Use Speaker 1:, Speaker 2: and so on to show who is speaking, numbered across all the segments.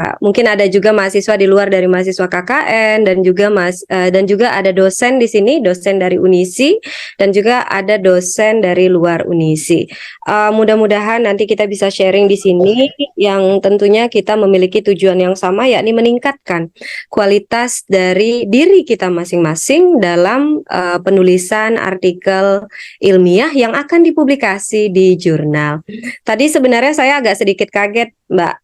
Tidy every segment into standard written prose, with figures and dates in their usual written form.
Speaker 1: Mungkin ada juga mahasiswa di luar dari mahasiswa KKN dan juga ada dosen di sini, dosen dari Unisi dan juga ada dosen dari luar Unisi. Mudah-mudahan nanti kita bisa sharing di sini yang tentunya kita memiliki tujuan yang sama, yakni meningkatkan kualitas dari diri kita masing-masing dalam penulisan artikel ilmiah yang akan dipublikasi di jurnal. Tadi sebenarnya saya agak sedikit kaget, Mbak.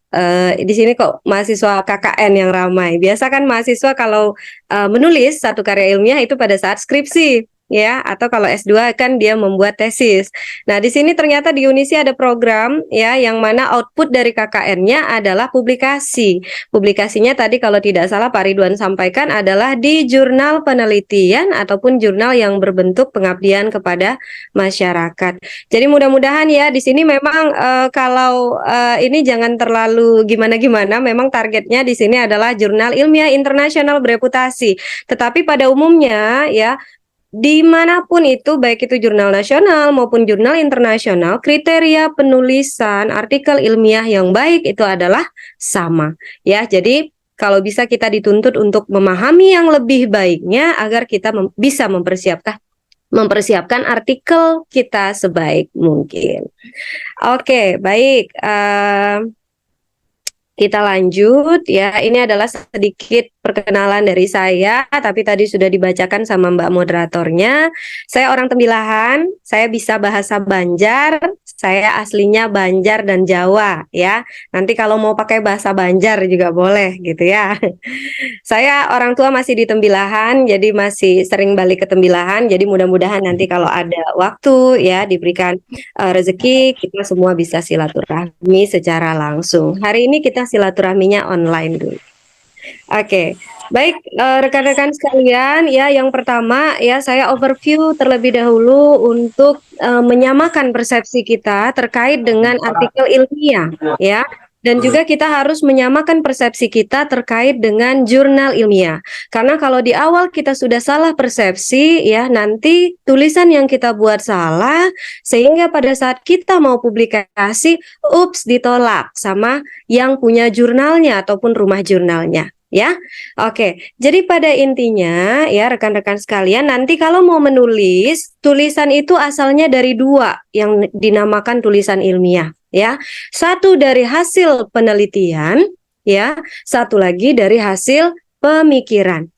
Speaker 1: Di sini kok mahasiswa KKN yang ramai. Biasa kan mahasiswa kalau menulis satu karya ilmiah itu pada saat skripsi, ya, atau kalau S2 kan dia membuat tesis. Nah, di sini ternyata di Unisi ada program ya yang mana output dari KKN-nya adalah publikasi. Publikasinya tadi kalau tidak salah Pak Ridwan sampaikan adalah di jurnal penelitian ataupun jurnal yang berbentuk pengabdian kepada masyarakat. Jadi mudah-mudahan ya di sini memang kalau ini jangan terlalu gimana-gimana. Memang targetnya di sini adalah jurnal ilmiah internasional bereputasi. Tetapi pada umumnya ya dimanapun itu, baik itu jurnal nasional maupun jurnal internasional, kriteria penulisan artikel ilmiah yang baik itu adalah sama. Ya, jadi kalau bisa kita dituntut untuk memahami yang lebih baiknya agar kita bisa mempersiapkan artikel kita sebaik mungkin. Oke, baik. Kita lanjut ya. Ini adalah sedikit perkenalan dari saya, tapi tadi sudah dibacakan sama Mbak moderatornya. Saya orang Tembilahan, saya bisa bahasa Banjar, saya aslinya Banjar dan Jawa ya. Nanti kalau mau pakai bahasa Banjar juga boleh gitu ya. Saya orang tua masih di Tembilahan, jadi masih sering balik ke Tembilahan. Jadi mudah-mudahan nanti kalau ada waktu ya diberikan rezeki, kita semua bisa silaturahmi secara langsung. Hari ini kita silaturahminya online dulu. Oke, baik rekan-rekan sekalian, ya yang pertama ya saya overview terlebih dahulu untuk menyamakan persepsi kita terkait dengan artikel ilmiah, ya. Dan juga kita harus menyamakan persepsi kita terkait dengan jurnal ilmiah. Karena kalau di awal kita sudah salah persepsi, ya nanti tulisan yang kita buat salah, sehingga pada saat kita mau publikasi, ups ditolak sama yang punya jurnalnya ataupun rumah jurnalnya. Ya, oke. Jadi pada intinya ya rekan-rekan sekalian, nanti kalau mau menulis, tulisan itu asalnya dari dua yang dinamakan tulisan ilmiah. Ya, satu dari hasil penelitian, ya, satu lagi dari hasil pemikiran.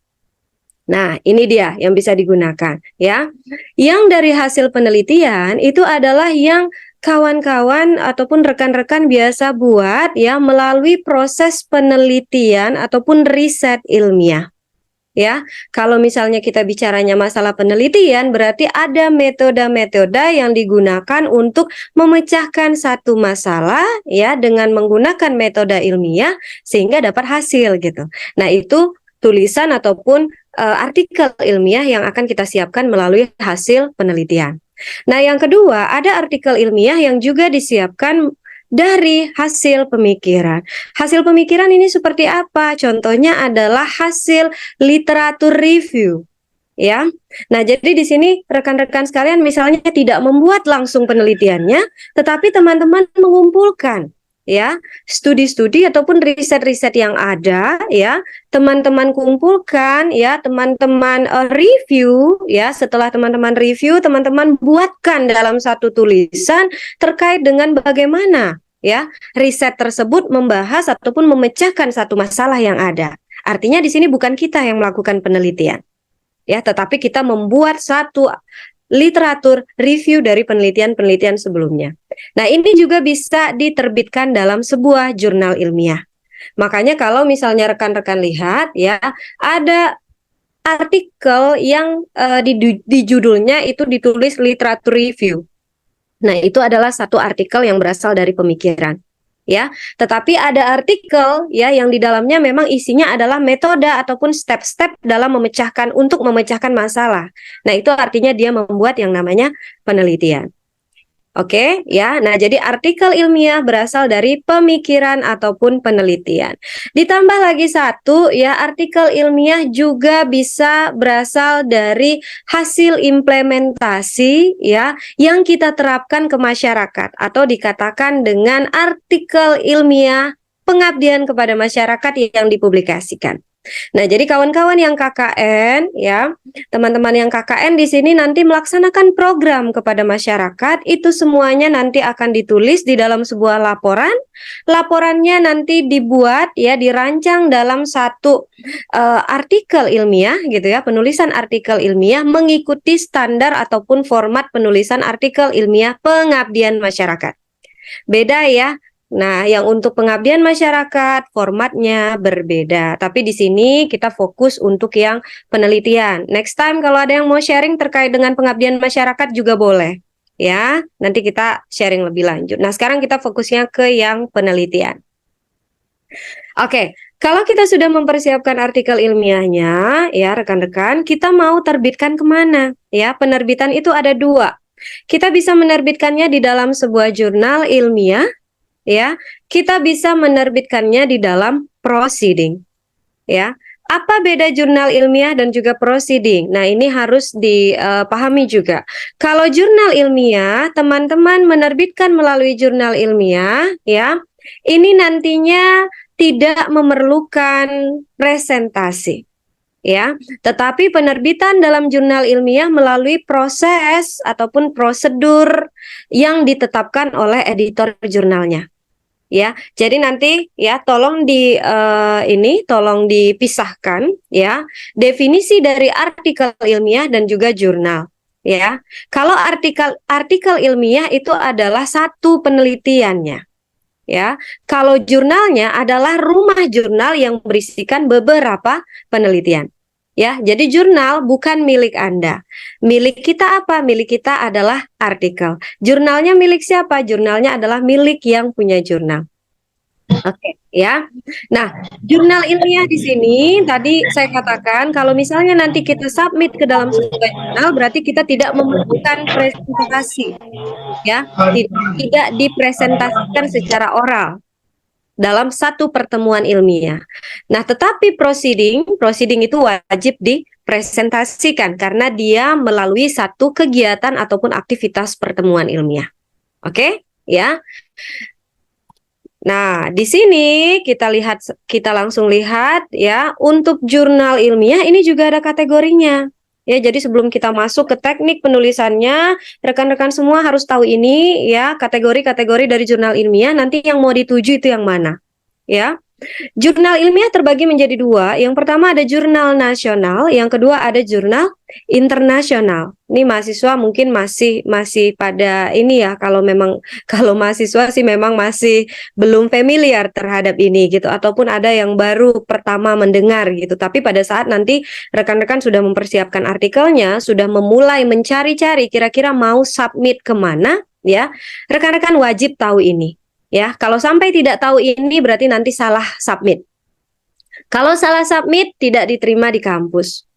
Speaker 1: Nah, ini dia yang bisa digunakan, ya. Yang dari hasil penelitian itu adalah yang kawan-kawan ataupun rekan-rekan biasa buat ya melalui proses penelitian ataupun riset ilmiah. Ya, kalau misalnya kita bicaranya masalah penelitian, berarti ada metode-metode yang digunakan untuk memecahkan satu masalah ya dengan menggunakan metode ilmiah sehingga dapat hasil gitu. Nah, itu tulisan ataupun artikel ilmiah yang akan kita siapkan melalui hasil penelitian. Nah, yang kedua, ada artikel ilmiah yang juga disiapkan dari hasil pemikiran. Hasil pemikiran ini seperti apa? Contohnya adalah hasil literatur review. Ya. Nah, jadi di sini rekan-rekan sekalian misalnya tidak membuat langsung penelitiannya, tetapi teman-teman mengumpulkan ya studi-studi ataupun riset-riset yang ada ya teman-teman kumpulkan ya teman-teman review ya setelah teman-teman review teman-teman buatkan dalam satu tulisan terkait dengan bagaimana ya riset tersebut membahas ataupun memecahkan satu masalah yang ada. Artinya di sini bukan kita yang melakukan penelitian ya tetapi kita membuat satu literatur review dari penelitian-penelitian sebelumnya. Nah, ini juga bisa diterbitkan dalam sebuah jurnal ilmiah. Makanya kalau misalnya rekan-rekan lihat ya, ada artikel yang di judulnya itu ditulis literatur review. Nah, itu adalah satu artikel yang berasal dari pemikiran. Ya, tetapi ada artikel ya yang di dalamnya memang isinya adalah metode ataupun step-step dalam untuk memecahkan masalah. Nah, itu artinya dia membuat yang namanya penelitian. Oke, ya. Nah, jadi artikel ilmiah berasal dari pemikiran ataupun penelitian. Ditambah lagi satu, ya, artikel ilmiah juga bisa berasal dari hasil implementasi, ya, yang kita terapkan ke masyarakat atau dikatakan dengan artikel ilmiah pengabdian kepada masyarakat yang dipublikasikan. Nah, jadi kawan-kawan yang KKN ya, teman-teman yang KKN di sini nanti melaksanakan program kepada masyarakat, itu semuanya nanti akan ditulis di dalam sebuah laporan. Laporannya nanti dibuat ya, dirancang dalam satu artikel ilmiah gitu ya, penulisan artikel ilmiah mengikuti standar ataupun format penulisan artikel ilmiah pengabdian masyarakat. Beda ya. Nah, yang untuk pengabdian masyarakat formatnya berbeda. Tapi di sini kita fokus untuk yang penelitian. Next time kalau ada yang mau sharing terkait dengan pengabdian masyarakat juga boleh. Ya, nanti kita sharing lebih lanjut. Nah, sekarang kita fokusnya ke yang penelitian. Oke, kalau kita sudah mempersiapkan artikel ilmiahnya, ya rekan-rekan, kita mau terbitkan kemana? Ya, penerbitan itu ada dua. Kita bisa menerbitkannya di dalam sebuah jurnal ilmiah, ya. Kita bisa menerbitkannya di dalam proceeding, ya. Apa beda jurnal ilmiah dan juga proceeding? Nah, ini harus dipahami juga. Kalau jurnal ilmiah, teman-teman menerbitkan melalui jurnal ilmiah, ya. Ini nantinya tidak memerlukan presentasi, ya. Tetapi penerbitan dalam jurnal ilmiah melalui proses ataupun prosedur yang ditetapkan oleh editor jurnalnya. Ya, jadi nanti ya tolong tolong dipisahkan ya definisi dari artikel ilmiah dan juga jurnal. Ya, kalau artikel ilmiah itu adalah satu penelitiannya. Ya, kalau jurnalnya adalah rumah jurnal yang berisikan beberapa penelitian. Ya, jadi jurnal bukan milik Anda. Milik kita apa? Milik kita adalah artikel. Jurnalnya milik siapa? Jurnalnya adalah milik yang punya jurnal. Oke, ya. Nah, jurnal ilmiah di sini tadi saya katakan kalau misalnya nanti kita submit ke dalam sebuah jurnal berarti kita tidak memerlukan presentasi. Ya, tidak dipresentasikan secara oral dalam satu pertemuan ilmiah. Nah, tetapi proceeding itu wajib dipresentasikan karena dia melalui satu kegiatan ataupun aktivitas pertemuan ilmiah. Oke, ya. Nah, di sini kita langsung lihat ya, untuk jurnal ilmiah ini juga ada kategorinya. Ya, jadi sebelum kita masuk ke teknik penulisannya, rekan-rekan semua harus tahu ini ya, kategori-kategori dari jurnal ilmiah, nanti yang mau dituju itu yang mana. Ya. Jurnal ilmiah terbagi menjadi dua. Yang pertama ada jurnal nasional, yang kedua ada jurnal internasional. Ini mahasiswa mungkin masih pada ini ya, kalau mahasiswa sih memang masih belum familiar terhadap ini gitu, ataupun ada yang baru pertama mendengar gitu. Tapi pada saat nanti rekan-rekan sudah mempersiapkan artikelnya, sudah memulai mencari-cari kira-kira mau submit kemana, ya rekan-rekan wajib tahu ini. Ya, kalau sampai tidak tahu ini berarti nanti salah submit. Kalau salah submit tidak diterima di kampus.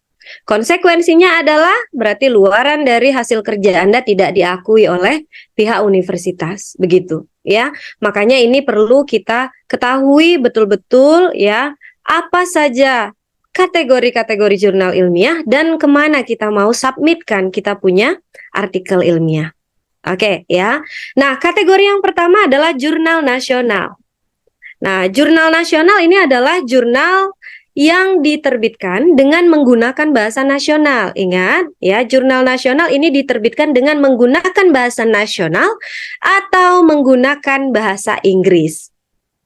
Speaker 1: Konsekuensinya adalah berarti luaran dari hasil kerja Anda tidak diakui oleh pihak universitas, begitu ya. Makanya ini perlu kita ketahui betul-betul ya, apa saja kategori-kategori jurnal ilmiah dan kemana kita mau submitkan kita punya artikel ilmiah. Oke, ya. Nah, kategori yang pertama adalah jurnal nasional. Nah, jurnal nasional ini adalah jurnal yang diterbitkan dengan menggunakan bahasa nasional. Ingat, ya, jurnal nasional ini diterbitkan dengan menggunakan bahasa nasional atau menggunakan bahasa Inggris.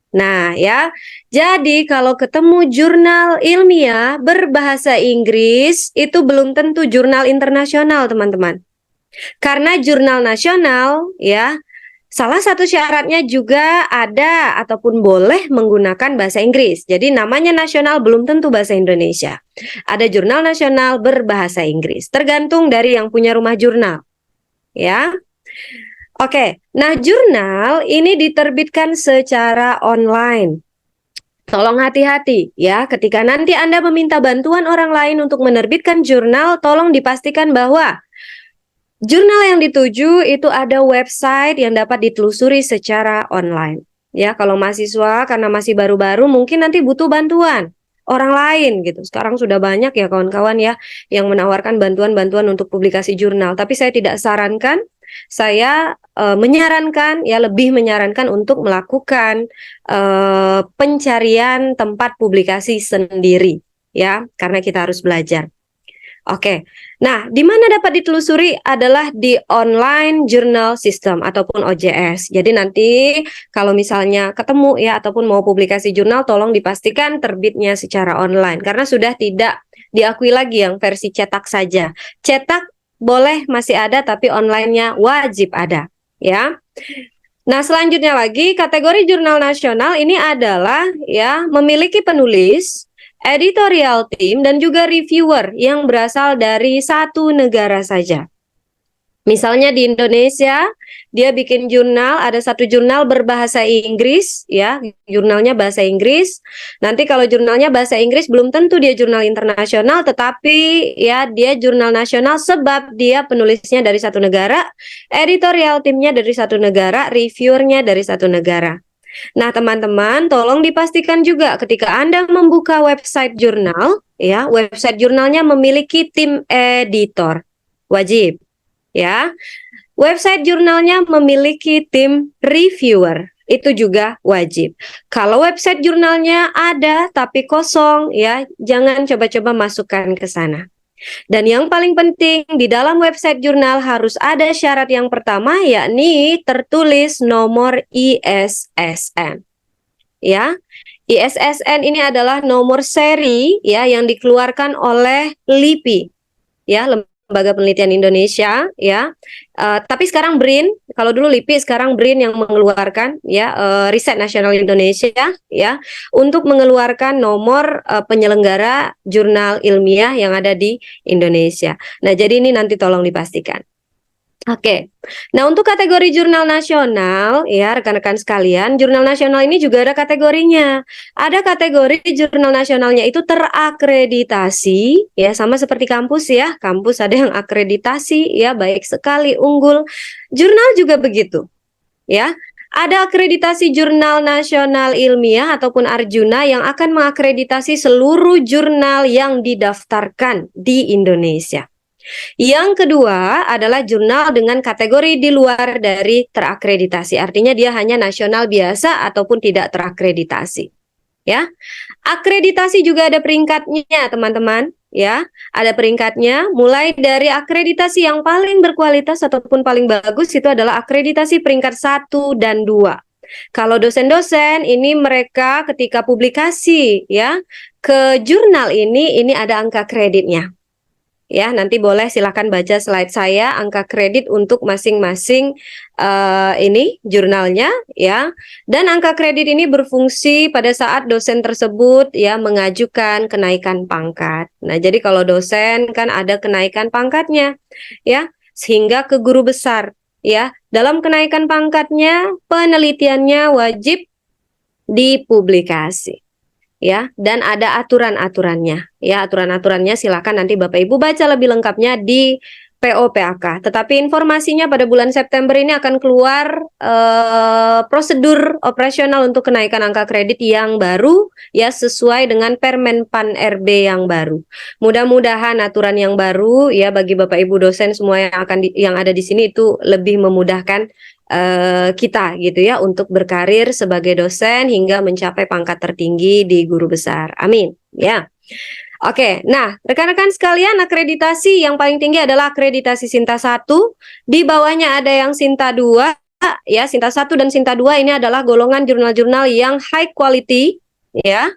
Speaker 1: Nah, ya. Jadi kalau ketemu jurnal ilmiah berbahasa Inggris, itu belum tentu jurnal internasional, teman-teman. Karena jurnal nasional ya, salah satu syaratnya juga ada ataupun boleh menggunakan bahasa Inggris. Jadi namanya nasional belum tentu bahasa Indonesia. Ada jurnal nasional berbahasa Inggris, tergantung dari yang punya rumah jurnal. Ya. Oke, nah jurnal ini diterbitkan secara online. Tolong hati-hati ya, ketika nanti Anda meminta bantuan orang lain untuk menerbitkan jurnal, tolong dipastikan bahwa jurnal yang dituju itu ada website yang dapat ditelusuri secara online. Ya, kalau mahasiswa karena masih baru-baru mungkin nanti butuh bantuan orang lain gitu. Sekarang sudah banyak ya kawan-kawan ya yang menawarkan bantuan-bantuan untuk publikasi jurnal. Tapi saya tidak sarankan saya lebih menyarankan untuk melakukan pencarian tempat publikasi sendiri, ya, karena kita harus belajar. Oke, nah di mana dapat ditelusuri adalah di online journal system ataupun OJS. Jadi nanti kalau misalnya ketemu ya ataupun mau publikasi jurnal, tolong dipastikan terbitnya secara online karena sudah tidak diakui lagi yang versi cetak saja. Cetak boleh masih ada, tapi online-nya wajib ada, ya. Nah, selanjutnya lagi kategori jurnal nasional ini adalah ya memiliki penulis, editorial team, dan juga reviewer yang berasal dari satu negara saja. Misalnya di Indonesia, dia bikin jurnal, ada satu jurnal berbahasa Inggris, ya, jurnalnya bahasa Inggris. Nanti kalau jurnalnya bahasa Inggris, belum tentu dia jurnal internasional, tetapi ya dia jurnal nasional sebab dia penulisnya dari satu negara, editorial timnya dari satu negara, reviewernya dari satu negara. Nah, teman-teman, tolong dipastikan juga ketika Anda membuka website jurnal, ya, website jurnalnya memiliki tim editor. Wajib. Ya, website jurnalnya memiliki tim reviewer, itu juga wajib. Kalau website jurnalnya ada tapi kosong, ya jangan coba-coba masukkan ke sana. Dan yang paling penting di dalam website jurnal harus ada syarat yang pertama, yakni tertulis nomor ISSN. Ya, ISSN ini adalah nomor seri ya yang dikeluarkan oleh LIPI, ya, Lembaga Penelitian Indonesia, ya. Tapi sekarang BRIN, kalau dulu LIPI, sekarang BRIN yang mengeluarkan, ya, Riset Nasional Indonesia, ya, untuk mengeluarkan nomor penyelenggara jurnal ilmiah yang ada di Indonesia. Nah, jadi ini nanti tolong dipastikan. Oke, nah untuk kategori jurnal nasional, ya rekan-rekan sekalian, jurnal nasional ini juga ada kategorinya. Ada kategori jurnal nasionalnya itu terakreditasi, ya sama seperti kampus ya. Kampus ada yang akreditasi, ya baik sekali, unggul. Jurnal juga begitu, ya. Ada akreditasi jurnal nasional ilmiah ataupun Arjuna yang akan mengakreditasi seluruh jurnal yang didaftarkan di Indonesia. Yang kedua adalah jurnal dengan kategori di luar dari terakreditasi. Artinya dia hanya nasional biasa ataupun tidak terakreditasi. Ya. Akreditasi juga ada peringkatnya, teman-teman, ya. Ada peringkatnya mulai dari akreditasi yang paling berkualitas ataupun paling bagus itu adalah akreditasi peringkat 1 dan 2. Kalau dosen-dosen ini mereka ketika publikasi ya ke jurnal ini ada angka kreditnya. Ya, nanti boleh silakan baca slide saya angka kredit untuk masing-masing ini jurnalnya ya. Dan angka kredit ini berfungsi pada saat dosen tersebut ya mengajukan kenaikan pangkat. Nah, jadi kalau dosen kan ada kenaikan pangkatnya ya, sehingga ke guru besar ya. Dalam kenaikan pangkatnya penelitiannya wajib dipublikasi. Ya, dan ada aturan-aturannya. Ya, aturan-aturannya silakan nanti Bapak Ibu baca lebih lengkapnya di POPAK. Tetapi informasinya pada bulan September ini akan keluar prosedur operasional untuk kenaikan angka kredit yang baru ya sesuai dengan Permenpan RB yang baru. Mudah-mudahan aturan yang baru ya bagi Bapak Ibu dosen semua yang ada di sini itu lebih memudahkan kita gitu ya untuk berkarir sebagai dosen hingga mencapai pangkat tertinggi di guru besar. Amin. Ya. Oke, nah rekan-rekan sekalian, akreditasi yang paling tinggi adalah akreditasi Sinta 1, di bawahnya ada yang Sinta 2, ya Sinta 1 dan Sinta 2 ini adalah golongan jurnal-jurnal yang high quality, ya.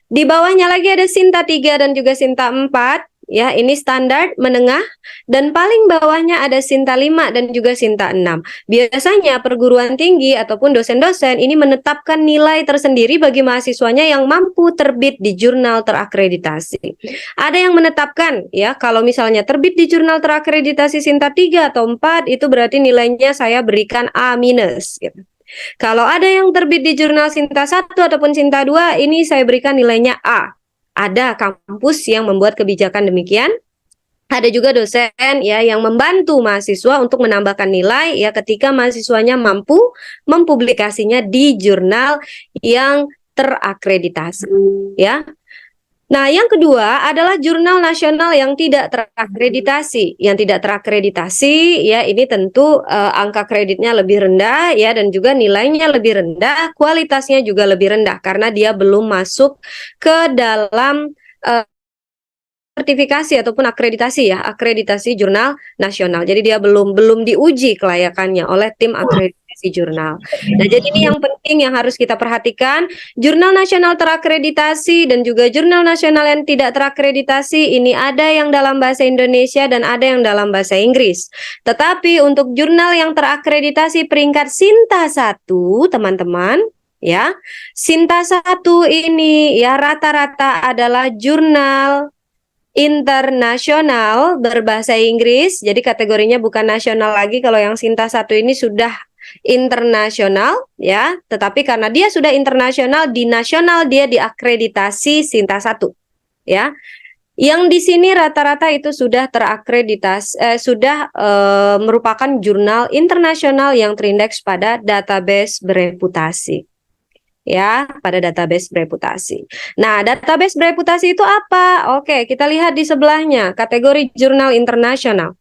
Speaker 1: Di bawahnya lagi ada Sinta 3 dan juga Sinta 4, ya ini standar menengah, dan paling bawahnya ada Sinta 5 dan juga Sinta 6. Biasanya perguruan tinggi ataupun dosen-dosen ini menetapkan nilai tersendiri bagi mahasiswanya yang mampu terbit di jurnal terakreditasi. Ada yang menetapkan ya kalau misalnya terbit di jurnal terakreditasi Sinta 3 atau 4 itu berarti nilainya saya berikan A-, gitu. Kalau ada yang terbit di jurnal Sinta 1 ataupun Sinta 2 ini saya berikan nilainya A. Ada kampus yang membuat kebijakan demikian. Ada juga dosen ya yang membantu mahasiswa untuk menambahkan nilai ya ketika mahasiswanya mampu mempublikasinya di jurnal yang terakreditasi ya. Nah, yang kedua adalah jurnal nasional yang tidak terakreditasi. Yang tidak terakreditasi, ya ini tentu angka kreditnya lebih rendah, ya, dan juga nilainya lebih rendah, kualitasnya juga lebih rendah karena dia belum masuk ke dalam sertifikasi ataupun akreditasi, ya, akreditasi jurnal nasional. Jadi dia belum diuji kelayakannya oleh tim akreditasi jurnal. Nah, jadi ini yang penting yang harus kita perhatikan, jurnal nasional terakreditasi dan juga jurnal nasional yang tidak terakreditasi ini ada yang dalam bahasa Indonesia dan ada yang dalam bahasa Inggris. Tetapi untuk jurnal yang terakreditasi peringkat Sinta 1, teman-teman, ya, Sinta 1 ini ya rata-rata adalah jurnal internasional berbahasa Inggris, jadi kategorinya bukan nasional lagi. Kalau yang Sinta 1 ini sudah internasional, ya, tetapi karena dia sudah internasional, di nasional dia diakreditasi Sinta 1, ya. Yang di sini rata-rata itu sudah terakreditasi, sudah merupakan jurnal internasional yang terindeks pada database bereputasi, ya, pada database bereputasi. Nah, database bereputasi itu apa? Oke, kita lihat di sebelahnya, kategori jurnal internasional.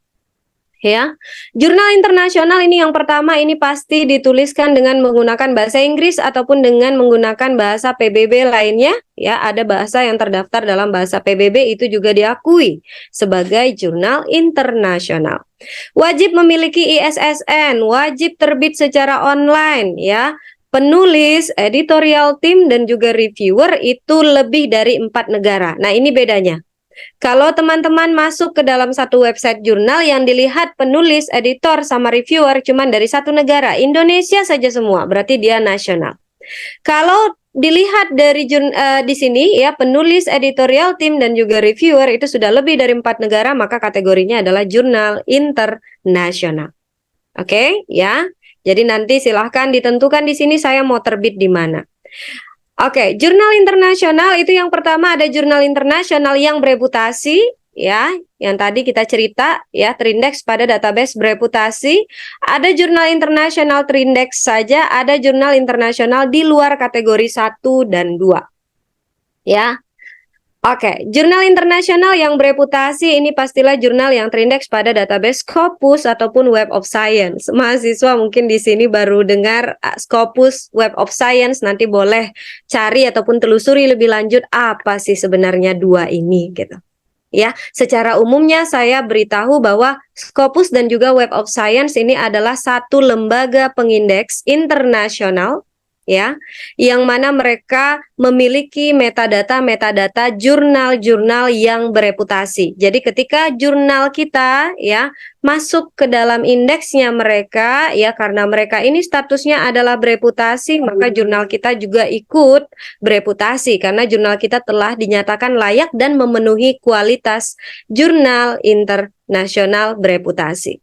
Speaker 1: Ya, jurnal internasional ini yang pertama ini pasti dituliskan dengan menggunakan bahasa Inggris ataupun dengan menggunakan bahasa PBB lainnya. Ya, ada bahasa yang terdaftar dalam bahasa PBB itu juga diakui sebagai jurnal internasional. Wajib memiliki ISSN, wajib terbit secara online, ya. Penulis, editorial tim, dan juga reviewer itu lebih dari 4 negara. Nah, ini bedanya. Kalau teman-teman masuk ke dalam satu website jurnal yang dilihat penulis, editor, sama reviewer cuman dari satu negara, Indonesia saja semua, berarti dia nasional. Kalau dilihat dari di sini ya penulis, editorial tim, dan juga reviewer itu sudah lebih dari 4 negara, maka kategorinya adalah jurnal internasional. Oke, ya. Jadi nanti silahkan ditentukan di sini saya mau terbit di mana. Oke, jurnal internasional itu yang pertama ada jurnal internasional yang bereputasi, ya, yang tadi kita cerita, ya, terindeks pada database bereputasi. Ada jurnal internasional terindeks saja, ada jurnal internasional di luar kategori 1 dan 2. Ya. Oke, jurnal internasional yang bereputasi ini pastilah jurnal yang terindeks pada database Scopus ataupun Web of Science. Mahasiswa mungkin di sini baru dengar Scopus, Web of Science, nanti boleh cari ataupun telusuri lebih lanjut apa sih sebenarnya dua ini gitu. Ya, secara umumnya saya beritahu bahwa Scopus dan juga Web of Science ini adalah satu lembaga pengindeks internasional, ya, yang mana mereka memiliki metadata jurnal-jurnal yang bereputasi. Jadi ketika jurnal kita, ya, masuk ke dalam indeksnya mereka, ya, karena mereka ini statusnya adalah bereputasi, maka jurnal kita juga ikut bereputasi karena jurnal kita telah dinyatakan layak dan memenuhi kualitas jurnal internasional bereputasi.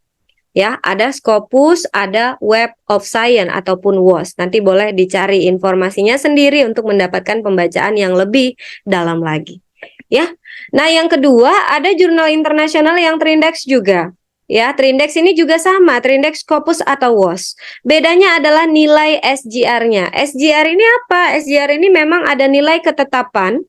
Speaker 1: Ya, ada Scopus, ada Web of Science ataupun WOS. Nanti boleh dicari informasinya sendiri untuk mendapatkan pembacaan yang lebih dalam lagi. Ya. Nah, yang kedua ada jurnal internasional yang terindeks juga. Ya, terindeks ini juga sama, terindeks Scopus atau WOS. Bedanya adalah nilai SGR-nya. SGR ini apa? SGR ini memang ada nilai ketetapan,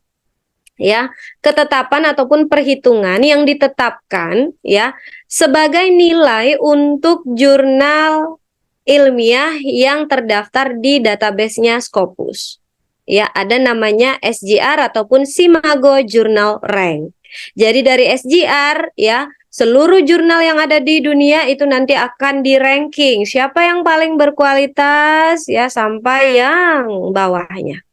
Speaker 1: ya, ketetapan ataupun perhitungan yang ditetapkan, ya, sebagai nilai untuk jurnal ilmiah yang terdaftar di database-nya Scopus. Ya, ada namanya SGR ataupun Simago Journal Rank. Jadi dari SGR, ya, seluruh jurnal yang ada di dunia itu nanti akan di-ranking. Siapa yang paling berkualitas, ya, sampai yang bawahnya.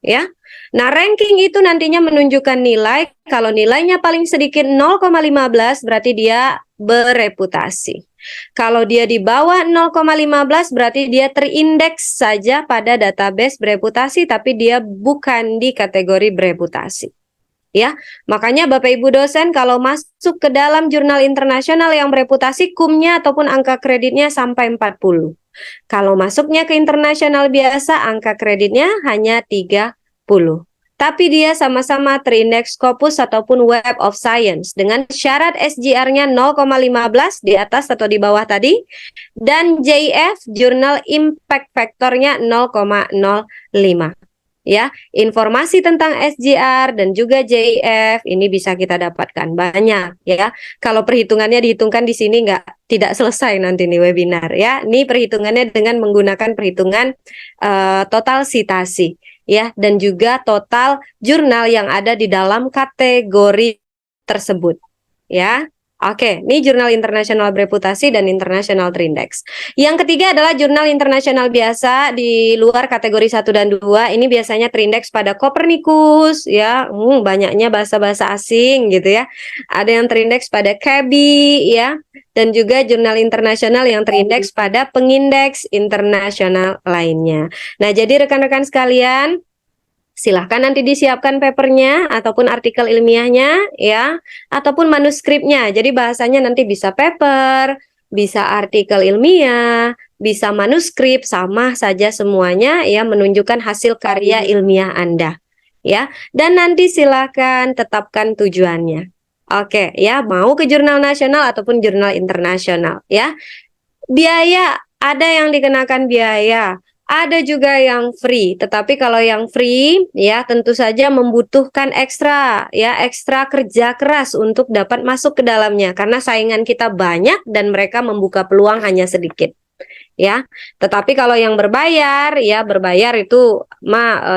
Speaker 1: Ya. Nah, ranking itu nantinya menunjukkan nilai. Kalau nilainya paling sedikit 0,15 berarti dia bereputasi. Kalau dia di bawah 0,15 berarti dia terindeks saja pada database bereputasi tapi dia bukan di kategori bereputasi. Ya, makanya Bapak Ibu dosen kalau masuk ke dalam jurnal internasional yang bereputasi, kumnya ataupun angka kreditnya sampai 40. Kalau masuknya ke internasional biasa, angka kreditnya hanya 30. Tapi dia sama-sama terindeks Scopus ataupun Web of Science dengan syarat SGR-nya 0,15 di atas atau di bawah tadi, dan JF Journal Impact Factor-nya 0,05. ya. Informasi tentang SJR dan juga JIF ini bisa kita dapatkan banyak, ya. Kalau perhitungannya dihitungkan di sini tidak selesai nanti nih webinar, ya. Ini perhitungannya dengan menggunakan perhitungan total citasi, ya, dan juga total jurnal yang ada di dalam kategori tersebut, ya. Oke, ini jurnal internasional bereputasi dan internasional terindex. Yang ketiga adalah jurnal internasional biasa di luar kategori 1 dan 2. Ini biasanya terindeks pada Copernicus, ya. Banyaknya bahasa-bahasa asing gitu ya. Ada yang terindeks pada CABI, ya. Dan juga jurnal internasional yang terindeks pada pengindeks internasional lainnya. Nah, jadi rekan-rekan sekalian, silahkan nanti disiapkan papernya ataupun artikel ilmiahnya, ya, ataupun manuskripnya. Jadi bahasanya nanti bisa paper, bisa artikel ilmiah, bisa manuskrip, sama saja semuanya, ya, menunjukkan hasil karya ilmiah Anda, ya. Dan nanti silahkan tetapkan tujuannya. Oke, ya, mau ke jurnal nasional ataupun jurnal internasional, ya. Biaya, ada yang dikenakan biaya, ada juga yang free. Tetapi kalau yang free, ya, tentu saja membutuhkan ekstra, ya, ekstra kerja keras untuk dapat masuk ke dalamnya karena saingan kita banyak dan mereka membuka peluang hanya sedikit, ya. Tetapi kalau yang berbayar, ya, berbayar itu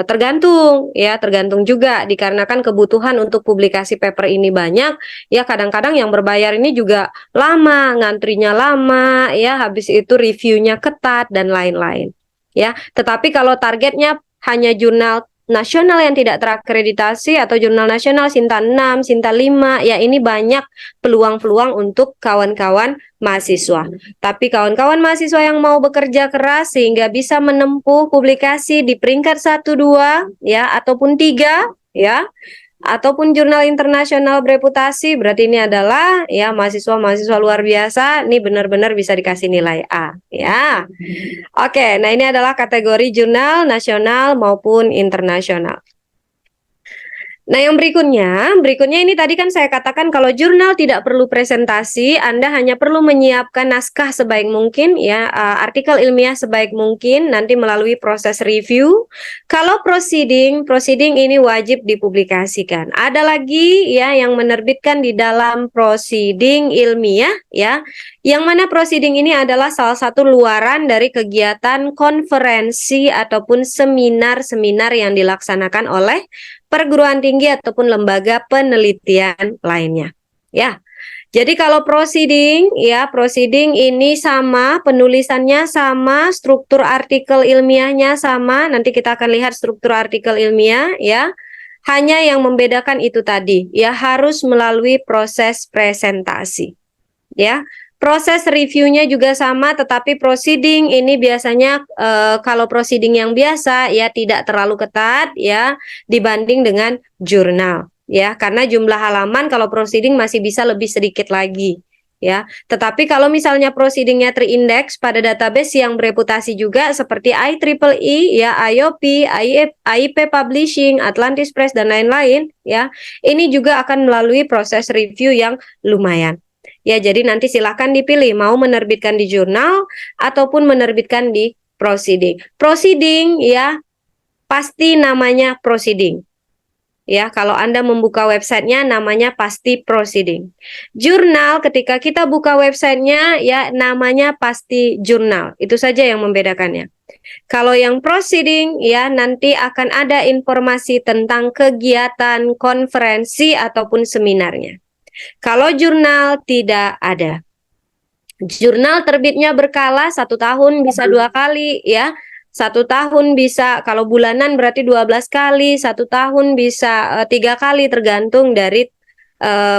Speaker 1: tergantung, ya, tergantung juga dikarenakan kebutuhan untuk publikasi paper ini banyak, ya. Kadang-kadang yang berbayar ini juga lama, ngantrinya lama, ya, habis itu reviewnya ketat dan lain-lain, ya. Tetapi kalau targetnya hanya jurnal nasional yang tidak terakreditasi atau jurnal nasional Sinta 6, Sinta 5, ya, ini banyak peluang-peluang untuk kawan-kawan mahasiswa. Tapi kawan-kawan mahasiswa yang mau bekerja keras sehingga bisa menempuh publikasi di peringkat 1, 2, ya, ataupun 3, ya, ataupun jurnal internasional bereputasi, berarti ini adalah, ya, mahasiswa-mahasiswa luar biasa, ini benar-benar bisa dikasih nilai A, ya. Oke, nah ini adalah kategori jurnal nasional maupun internasional. Nah, yang berikutnya ini tadi kan saya katakan kalau jurnal tidak perlu presentasi, Anda hanya perlu menyiapkan naskah sebaik mungkin, ya, artikel ilmiah sebaik mungkin, nanti melalui proses review. Kalau proceeding ini wajib dipublikasikan. Ada lagi, ya, yang menerbitkan di dalam proceeding ilmiah, ya, yang mana proceeding ini adalah salah satu luaran dari kegiatan konferensi ataupun seminar-seminar yang dilaksanakan oleh perguruan tinggi ataupun lembaga penelitian lainnya, ya. Jadi kalau proceeding, ya, proceeding ini sama, penulisannya sama, struktur artikel ilmiahnya sama. Nanti kita akan lihat struktur artikel ilmiah, ya. Hanya yang membedakan itu tadi, ya, harus melalui proses presentasi, ya. Proses reviewnya juga sama, tetapi proceeding ini biasanya kalau proceeding yang biasa, ya, tidak terlalu ketat, ya, dibanding dengan jurnal, ya, karena jumlah halaman kalau proceeding masih bisa lebih sedikit lagi, ya. Tetapi kalau misalnya proceedingnya terindeks pada database yang bereputasi juga seperti IEEE, ya, IOP, AIP Publishing, Atlantis Press dan lain-lain, ya, ini juga akan melalui proses review yang lumayan. Ya, jadi nanti silahkan dipilih mau menerbitkan di jurnal ataupun menerbitkan di proceeding. Proceeding, ya, pasti namanya proceeding. Ya, kalau Anda membuka websitenya namanya pasti proceeding. Jurnal ketika kita buka websitenya, ya, namanya pasti jurnal. Itu saja yang membedakannya. Kalau yang proceeding, ya, nanti akan ada informasi tentang kegiatan konferensi ataupun seminarnya. Kalau jurnal tidak ada. Jurnal terbitnya berkala, 1 tahun bisa 2 kali, ya. 1 tahun bisa, kalau bulanan berarti 12 kali, 1 tahun bisa 3 kali tergantung dari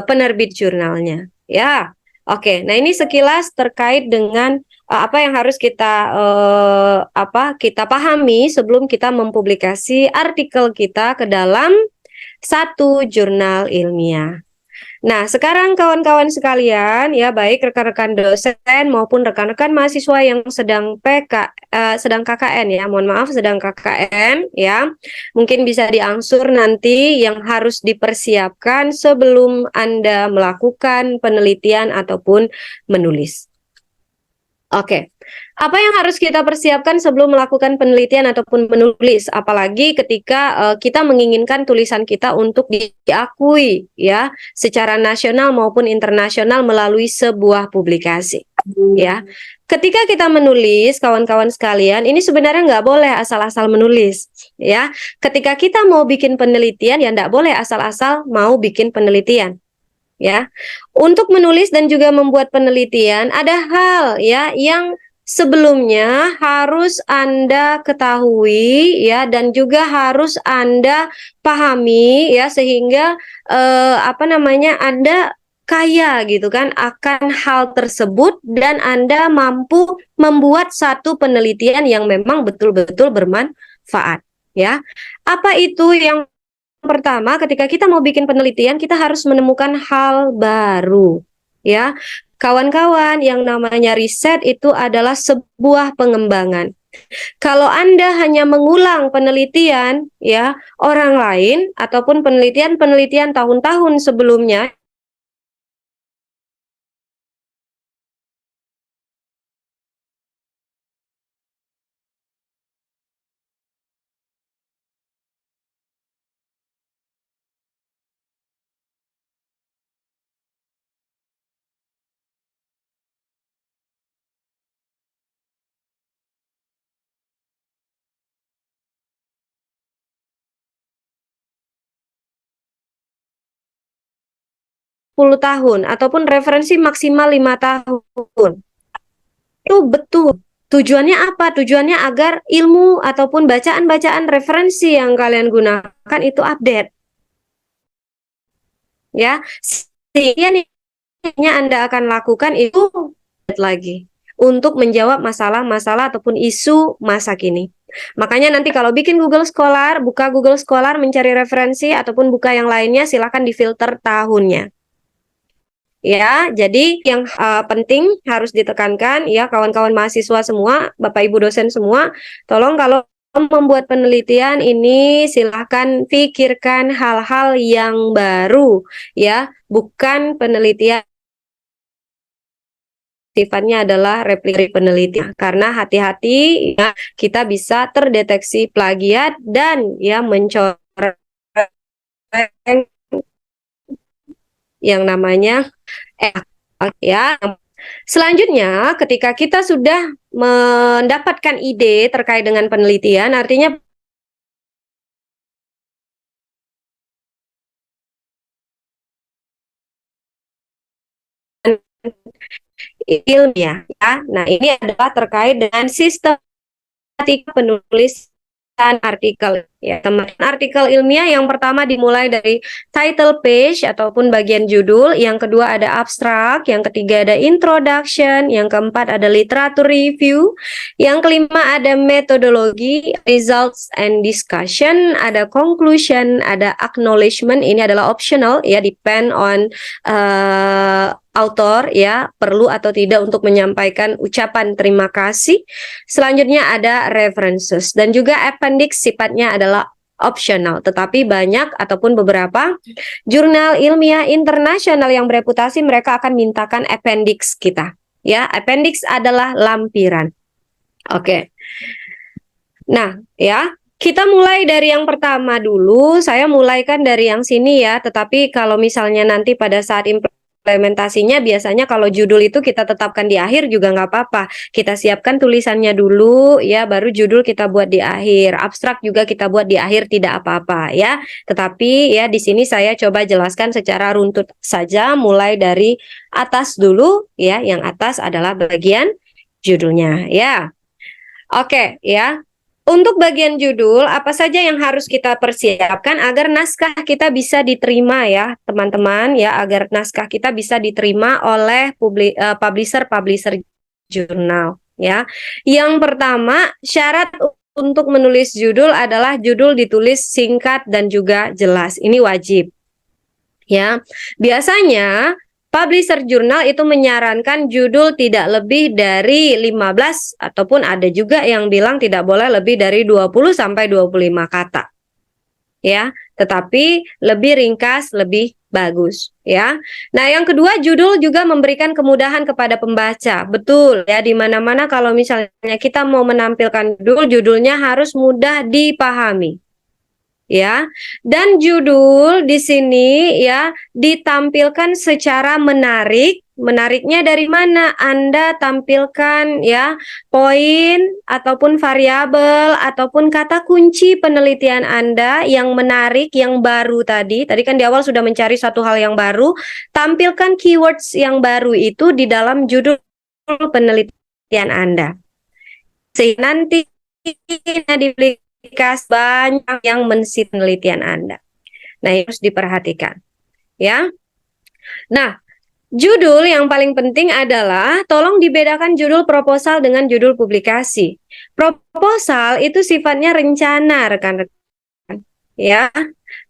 Speaker 1: penerbit jurnalnya, ya. Oke, nah ini sekilas terkait dengan apa yang harus kita pahami sebelum kita mempublikasi artikel kita ke dalam satu jurnal ilmiah. Nah, sekarang kawan-kawan sekalian, ya, baik rekan-rekan dosen maupun rekan-rekan mahasiswa yang sedang sedang KKN, ya, mohon maaf sedang KKN, ya, mungkin bisa diangsur nanti yang harus dipersiapkan sebelum Anda melakukan penelitian ataupun menulis. Oke, Apa yang harus kita persiapkan sebelum melakukan penelitian ataupun menulis, apalagi ketika kita menginginkan tulisan kita untuk diakui ya secara nasional maupun internasional melalui sebuah publikasi. Ya, ketika kita menulis, kawan-kawan sekalian, ini sebenarnya nggak boleh asal-asal menulis. Ya, ketika kita mau bikin penelitian, ya nggak boleh asal-asal mau bikin penelitian. Ya, untuk menulis dan juga membuat penelitian, ada hal ya yang sebelumnya harus Anda ketahui ya dan juga harus Anda pahami ya sehingga Anda kaya gitu kan akan hal tersebut dan Anda mampu membuat satu penelitian yang memang betul-betul bermanfaat ya. Apa itu yang pertama, ketika kita mau bikin penelitian, kita harus menemukan hal baru, ya. Kawan-kawan, yang namanya riset itu adalah sebuah pengembangan. Kalau Anda hanya mengulang penelitian, ya, orang lain ataupun penelitian-penelitian tahun-tahun sebelumnya, sepuluh tahun ataupun referensi maksimal 5 tahun. Itu betul. Tujuannya apa? Tujuannya agar ilmu ataupun bacaan-bacaan referensi yang kalian gunakan itu update. Ya, sehingga yang Anda akan lakukan itu lagi untuk menjawab masalah-masalah ataupun isu masa kini. Makanya nanti kalau bikin Google Scholar, buka Google Scholar mencari referensi ataupun buka yang lainnya, silakan difilter tahunnya. Ya, jadi yang penting harus ditekankan ya kawan-kawan mahasiswa semua, Bapak Ibu dosen semua, tolong kalau membuat penelitian ini silahkan pikirkan hal-hal yang baru ya, bukan penelitian sifatnya adalah replika penelitian karena hati-hati ya kita bisa terdeteksi plagiat dan ya mencoreng yang namanya ya. Selanjutnya, ketika kita sudah mendapatkan ide terkait dengan penelitian, artinya ilmiah ya. Nah, ini adalah terkait dengan sistematika penulis artikel ya teman. Artikel ilmiah yang pertama dimulai dari title page ataupun bagian judul, yang kedua ada abstrak, yang ketiga ada introduction, yang keempat ada literatur review, yang kelima ada metodologi, results and discussion, ada conclusion, ada acknowledgement. Ini adalah optional ya, depend on author ya, perlu atau tidak untuk menyampaikan ucapan terima kasih. Selanjutnya ada references dan juga appendix, sifatnya adalah optional, tetapi banyak ataupun beberapa jurnal ilmiah internasional yang bereputasi mereka akan mintakan appendix kita. Ya, appendix adalah lampiran. Oke. Nah, ya, kita mulai dari yang pertama dulu. Saya mulaikan dari yang sini ya, tetapi kalau misalnya nanti pada saat implementasinya biasanya kalau judul itu kita tetapkan di akhir juga nggak apa-apa. Kita siapkan tulisannya dulu ya, baru judul kita buat di akhir. Abstrak juga kita buat di akhir, tidak apa-apa ya. Tetapi ya di sini saya coba jelaskan secara runtut saja, mulai dari atas dulu ya. Yang atas adalah bagian judulnya ya. Oke ya. Untuk bagian judul, apa saja yang harus kita persiapkan agar naskah kita bisa diterima ya, teman-teman ya, agar naskah kita bisa diterima oleh publisher jurnal ya. Yang pertama, syarat untuk menulis judul adalah judul ditulis singkat dan juga jelas. Ini wajib. Ya. Biasanya publisher jurnal itu menyarankan judul tidak lebih dari 15 ataupun ada juga yang bilang tidak boleh lebih dari 20 sampai 25 kata. Ya, tetapi lebih ringkas, lebih bagus ya. Nah, yang kedua, judul juga memberikan kemudahan kepada pembaca. Betul ya, di mana-mana kalau misalnya kita mau menampilkan judul, judulnya harus mudah dipahami. Ya, dan judul di sini ya ditampilkan secara menarik. Menariknya dari mana? Anda tampilkan ya poin ataupun variabel ataupun kata kunci penelitian Anda yang menarik, yang baru tadi. Tadi kan di awal sudah mencari satu hal yang baru, tampilkan keywords yang baru itu di dalam judul penelitian Anda. Sehingga nanti diplikasi banyak yang mensit penelitian Anda. Nah, ini harus diperhatikan. Ya. Nah, judul yang paling penting adalah tolong dibedakan judul proposal dengan judul publikasi. Proposal itu sifatnya rencana, rekan-rekan. Ya.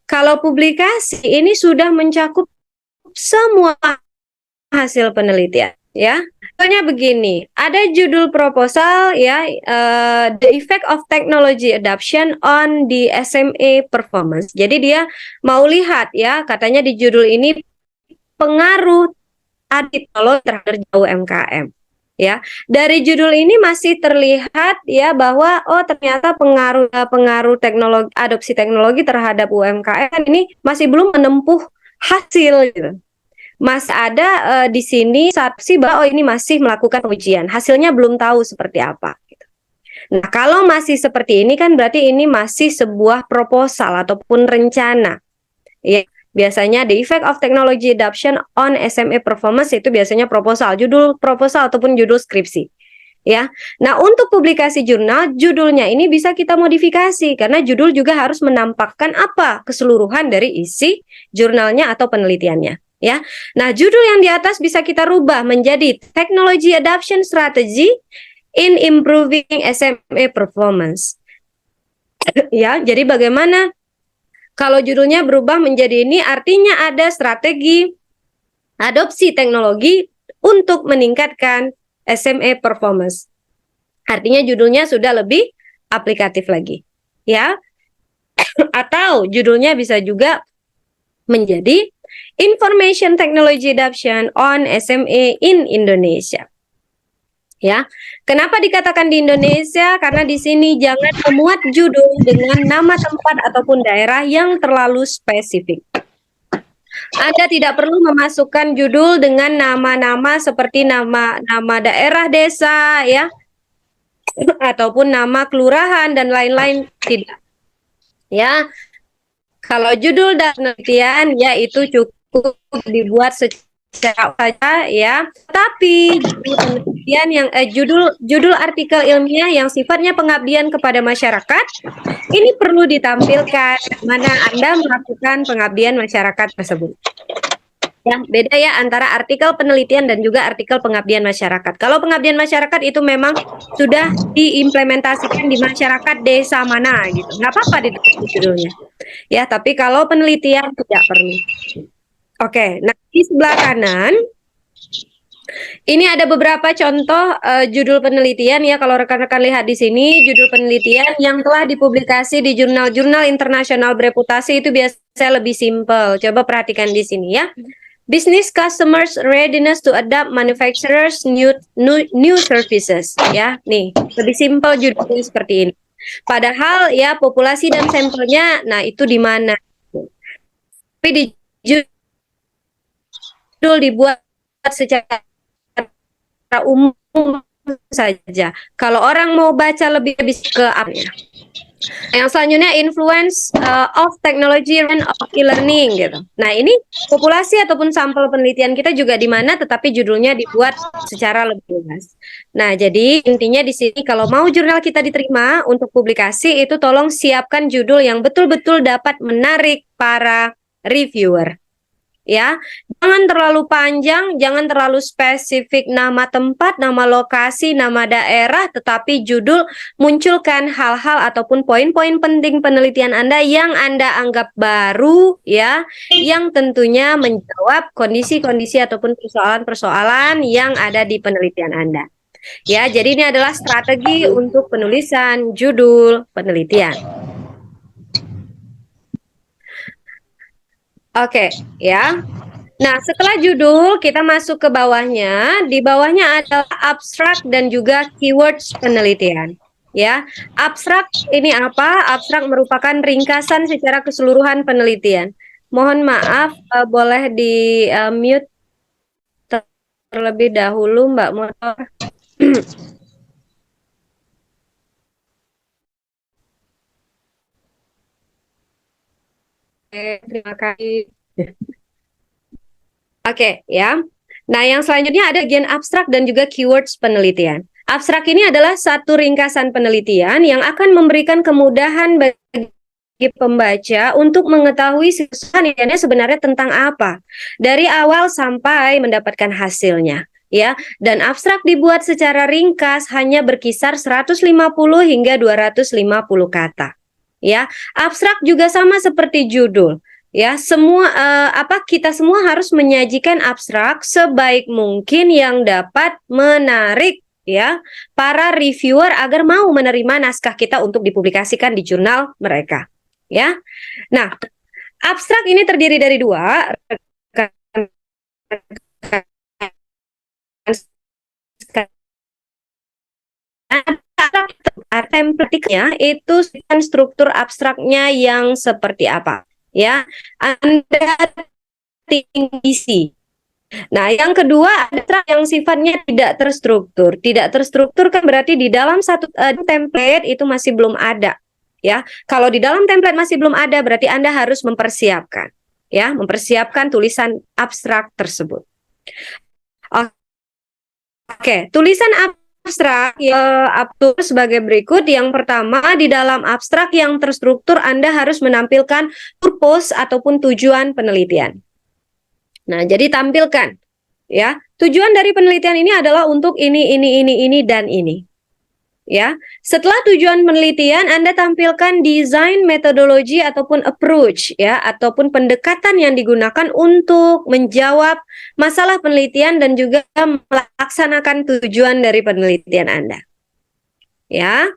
Speaker 1: Kalau publikasi ini sudah mencakup semua hasil penelitian, ya. Contohnya begini, ada judul proposal ya, the effect of technology adoption on the SMA performance. Jadi dia mau lihat ya, katanya di judul ini pengaruh teknologi terhadap UMKM. Ya, dari judul ini masih terlihat ya bahwa oh ternyata pengaruh teknologi, adopsi teknologi terhadap UMKM ini masih belum menempuh hasil gitu. Mas ada di sini sih bahwa oh ini masih melakukan ujian, hasilnya belum tahu seperti apa. Gitu. Nah, kalau masih seperti ini kan berarti ini masih sebuah proposal ataupun rencana. Ya, biasanya the effect of technology adoption on SMA performance itu biasanya proposal, judul proposal ataupun judul skripsi. Ya. Nah, untuk publikasi jurnal, judulnya ini bisa kita modifikasi karena judul juga harus menampakkan apa keseluruhan dari isi jurnalnya atau penelitiannya. Ya, nah judul yang di atas bisa kita rubah menjadi Technology Adoption Strategy in Improving SMA Performance. Ya, jadi bagaimana kalau judulnya berubah menjadi ini? Artinya ada strategi adopsi teknologi untuk meningkatkan SMA Performance. Artinya judulnya sudah lebih aplikatif lagi, ya. Atau judulnya bisa juga menjadi Information Technology Adoption on SMA in Indonesia. Ya, kenapa dikatakan di Indonesia? Karena di sini jangan memuat judul dengan nama tempat ataupun daerah yang terlalu spesifik. Anda tidak perlu memasukkan judul dengan nama-nama seperti nama daerah desa, ya, ataupun nama kelurahan dan lain-lain, tidak. Ya, kalau judul dan penelitian ya itu cukup dibuat secara saja ya. Tapi judul penelitian yang judul artikel ilmiah yang sifatnya pengabdian kepada masyarakat ini perlu ditampilkan mana Anda melakukan pengabdian masyarakat tersebut. Ya, beda ya antara artikel penelitian dan juga artikel pengabdian masyarakat. Kalau pengabdian masyarakat itu memang sudah diimplementasikan di masyarakat desa mana gitu. Nggak apa-apa ditulis judulnya. Ya, tapi kalau penelitian tidak perlu. Oke, nah di sebelah kanan ini ada beberapa contoh judul penelitian ya. Kalau rekan-rekan lihat di sini judul penelitian yang telah dipublikasi di jurnal-jurnal internasional bereputasi itu biasanya lebih simpel. Coba perhatikan di sini ya. Business customers readiness to adopt manufacturers new services ya. Nih, lebih simpel judulnya seperti ini. Padahal ya populasi dan sampelnya nah itu di mana? Tapi di judul dibuat secara umum saja. Kalau orang mau baca lebih ke apa ya? Yang selanjutnya influence of technology and of e-learning gitu. Nah, ini populasi ataupun sampel penelitian kita juga di mana tetapi judulnya dibuat secara lebih luas. Nah, jadi intinya di sini kalau mau jurnal kita diterima untuk publikasi itu tolong siapkan judul yang betul-betul dapat menarik para reviewer. Ya, jangan terlalu panjang, jangan terlalu spesifik nama tempat, nama lokasi, nama daerah, tetapi judul munculkan hal-hal ataupun poin-poin penting penelitian Anda yang Anda anggap baru, ya, yang tentunya menjawab kondisi-kondisi ataupun persoalan-persoalan yang ada di penelitian Anda. Ya, jadi ini adalah strategi untuk penulisan judul penelitian. Oke, ya. Nah, setelah judul, kita masuk ke bawahnya. Di bawahnya adalah abstrak dan juga keywords penelitian. Ya, abstrak ini apa? Abstrak merupakan ringkasan secara keseluruhan penelitian. Mohon maaf, boleh di mute terlebih dahulu, Mbak Motor. Oke, terima kasih. Oke, ya. Nah, yang selanjutnya ada bagian abstrak dan juga keywords penelitian. Abstrak ini adalah satu ringkasan penelitian yang akan memberikan kemudahan bagi pembaca untuk mengetahui penelitiannya sebenarnya tentang apa dari awal sampai mendapatkan hasilnya, ya. Dan abstrak dibuat secara ringkas hanya berkisar 150 hingga 250 kata. Ya, abstrak juga sama seperti judul. Ya, semua kita semua harus menyajikan abstrak sebaik mungkin yang dapat menarik ya para reviewer agar mau menerima naskah kita untuk dipublikasikan di jurnal mereka. Ya. Nah, abstrak ini terdiri dari dua. Template-nya itu struktur abstraknya yang seperti apa ya Anda tinggi. Nah, yang kedua ada yang sifatnya tidak terstruktur. Tidak terstruktur kan berarti di dalam satu template itu masih belum ada ya. Kalau di dalam template masih belum ada berarti Anda harus mempersiapkan ya, mempersiapkan tulisan abstrak tersebut. Oke, tulisan abstrak atur sebagai berikut. Yang pertama, di dalam abstrak yang terstruktur Anda harus menampilkan purpose ataupun tujuan penelitian. Nah, jadi tampilkan ya. Tujuan dari penelitian ini adalah untuk ini dan ini. Ya, setelah tujuan penelitian Anda tampilkan desain metodologi ataupun approach ya ataupun pendekatan yang digunakan untuk menjawab masalah penelitian dan juga melaksanakan tujuan dari penelitian Anda. Ya.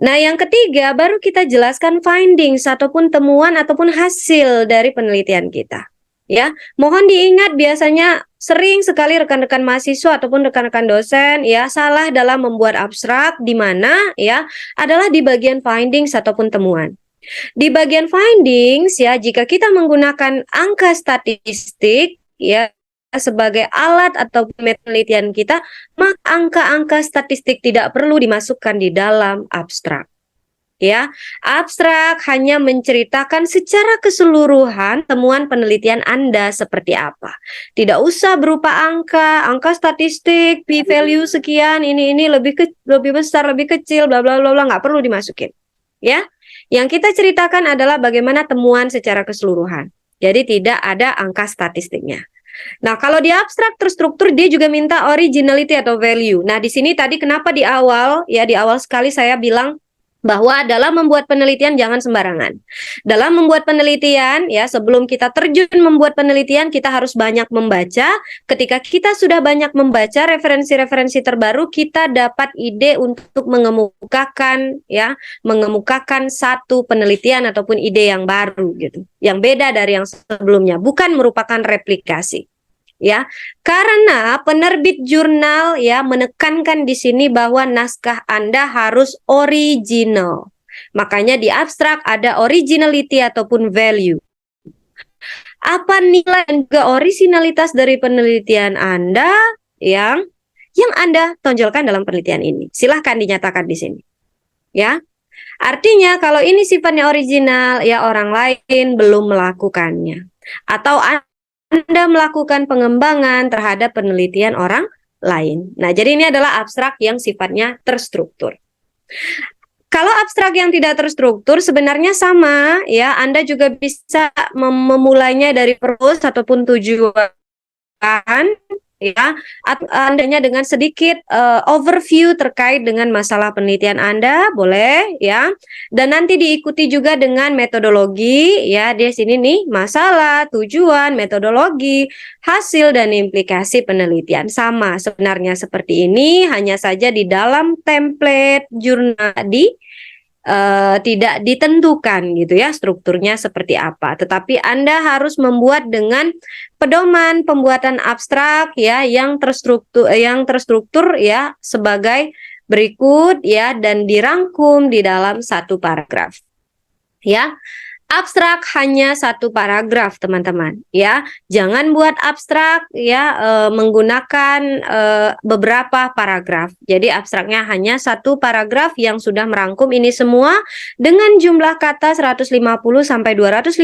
Speaker 1: Nah, yang ketiga baru kita jelaskan findings ataupun temuan ataupun hasil dari penelitian kita. Ya, mohon diingat biasanya sering sekali rekan-rekan mahasiswa ataupun rekan-rekan dosen ya salah dalam membuat abstrak di mana ya adalah di bagian findings ataupun temuan. Di bagian findings ya jika kita menggunakan angka statistik ya sebagai alat atau penelitian kita, maka angka-angka statistik tidak perlu dimasukkan di dalam abstrak. Ya, abstrak hanya menceritakan secara keseluruhan temuan penelitian Anda seperti apa. Tidak usah berupa angka statistik, p value sekian, ini lebih besar, lebih kecil, bla bla bla bla, nggak perlu dimasukin. Ya, yang kita ceritakan adalah bagaimana temuan secara keseluruhan. Jadi tidak ada angka statistiknya. Nah, kalau di abstrak terstruktur dia juga minta originality atau value. Nah, di sini tadi kenapa di awal sekali saya bilang bahwa dalam membuat penelitian jangan sembarangan. Dalam membuat penelitian ya sebelum kita terjun membuat penelitian kita harus banyak membaca. Ketika kita sudah banyak membaca referensi-referensi terbaru, kita dapat ide untuk mengemukakan satu penelitian ataupun ide yang baru gitu. Yang beda dari yang sebelumnya, bukan merupakan replikasi. Ya, karena penerbit jurnal ya menekankan di sini bahwa naskah Anda harus original. Makanya di abstrak ada originality ataupun value. Apa nilai dan juga originalitas dari penelitian Anda yang Anda tonjolkan dalam penelitian ini? Silahkan dinyatakan di sini. Ya. Artinya kalau ini sifatnya original ya orang lain belum melakukannya. Atau Anda melakukan pengembangan terhadap penelitian orang lain. Nah, jadi ini adalah abstrak yang sifatnya terstruktur. Kalau abstrak yang tidak terstruktur sebenarnya sama ya, Anda juga bisa memulainya dari purpose ataupun tujuan ya, Andanya dengan sedikit overview terkait dengan masalah penelitian Anda, boleh ya. Dan nanti diikuti juga dengan metodologi ya. Di sini nih masalah, tujuan, metodologi, hasil dan implikasi penelitian sama sebenarnya seperti ini, hanya saja di dalam template jurnal tidak ditentukan gitu ya strukturnya seperti apa. Tetapi Anda harus membuat dengan pedoman pembuatan abstrak ya yang terstruktur ya sebagai berikut ya dan dirangkum di dalam satu paragraf. Ya, abstrak hanya satu paragraf teman-teman ya, jangan buat abstrak ya menggunakan beberapa paragraf. Jadi abstraknya hanya satu paragraf yang sudah merangkum ini semua dengan jumlah kata 150 sampai 250.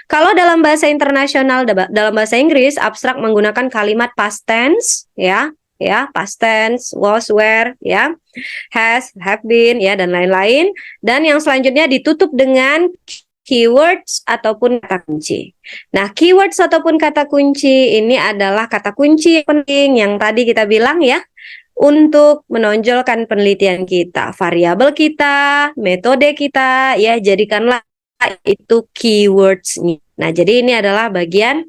Speaker 1: Kalau dalam bahasa internasional, dalam bahasa Inggris, abstrak menggunakan kalimat past tense ya, past tense, was, were ya, has, have been ya dan lain-lain. Dan yang selanjutnya ditutup dengan keywords ataupun kata kunci. Nah, keywords ataupun kata kunci ini adalah kata kunci penting yang tadi kita bilang ya, untuk menonjolkan penelitian kita, variabel kita, metode kita, ya jadikanlah itu keywords-nya. Nah, jadi ini adalah bagian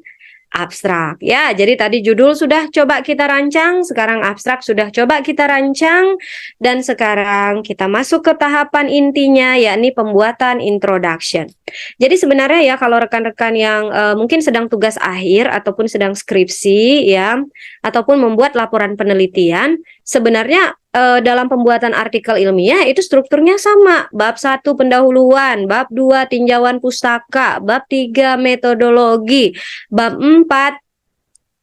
Speaker 1: abstrak ya. Jadi tadi judul sudah coba kita rancang, sekarang abstrak sudah coba kita rancang, dan sekarang kita masuk ke tahapan intinya, yakni pembuatan introduction. Jadi sebenarnya ya kalau rekan-rekan yang mungkin sedang tugas akhir ataupun sedang skripsi ya, ataupun membuat laporan penelitian, sebenarnya dalam pembuatan artikel ilmiah itu strukturnya sama. Bab 1 pendahuluan, bab 2 tinjauan pustaka, bab 3 metodologi, bab 4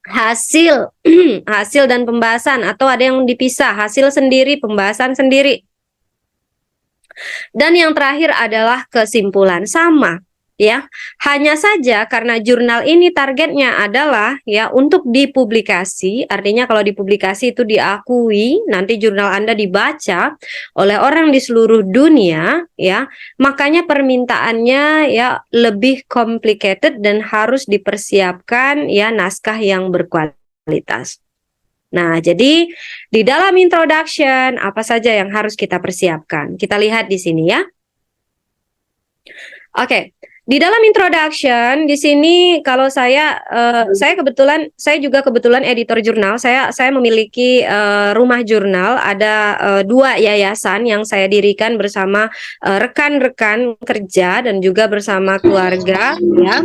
Speaker 1: hasil hasil dan pembahasan, atau ada yang dipisah, hasil sendiri, pembahasan sendiri. Dan yang terakhir adalah kesimpulan, sama ya. Hanya saja karena jurnal ini targetnya adalah ya untuk dipublikasi, artinya kalau dipublikasi itu diakui, nanti jurnal Anda dibaca oleh orang di seluruh dunia ya, makanya permintaannya ya lebih complicated dan harus dipersiapkan ya naskah yang berkualitas. Nah, jadi di dalam introduction apa saja yang harus kita persiapkan? Kita lihat di sini ya. Oke. Di dalam introduction di sini kalau saya juga kebetulan editor jurnal. Saya memiliki rumah jurnal, ada 2 yayasan yang saya dirikan bersama rekan-rekan kerja dan juga bersama keluarga ya.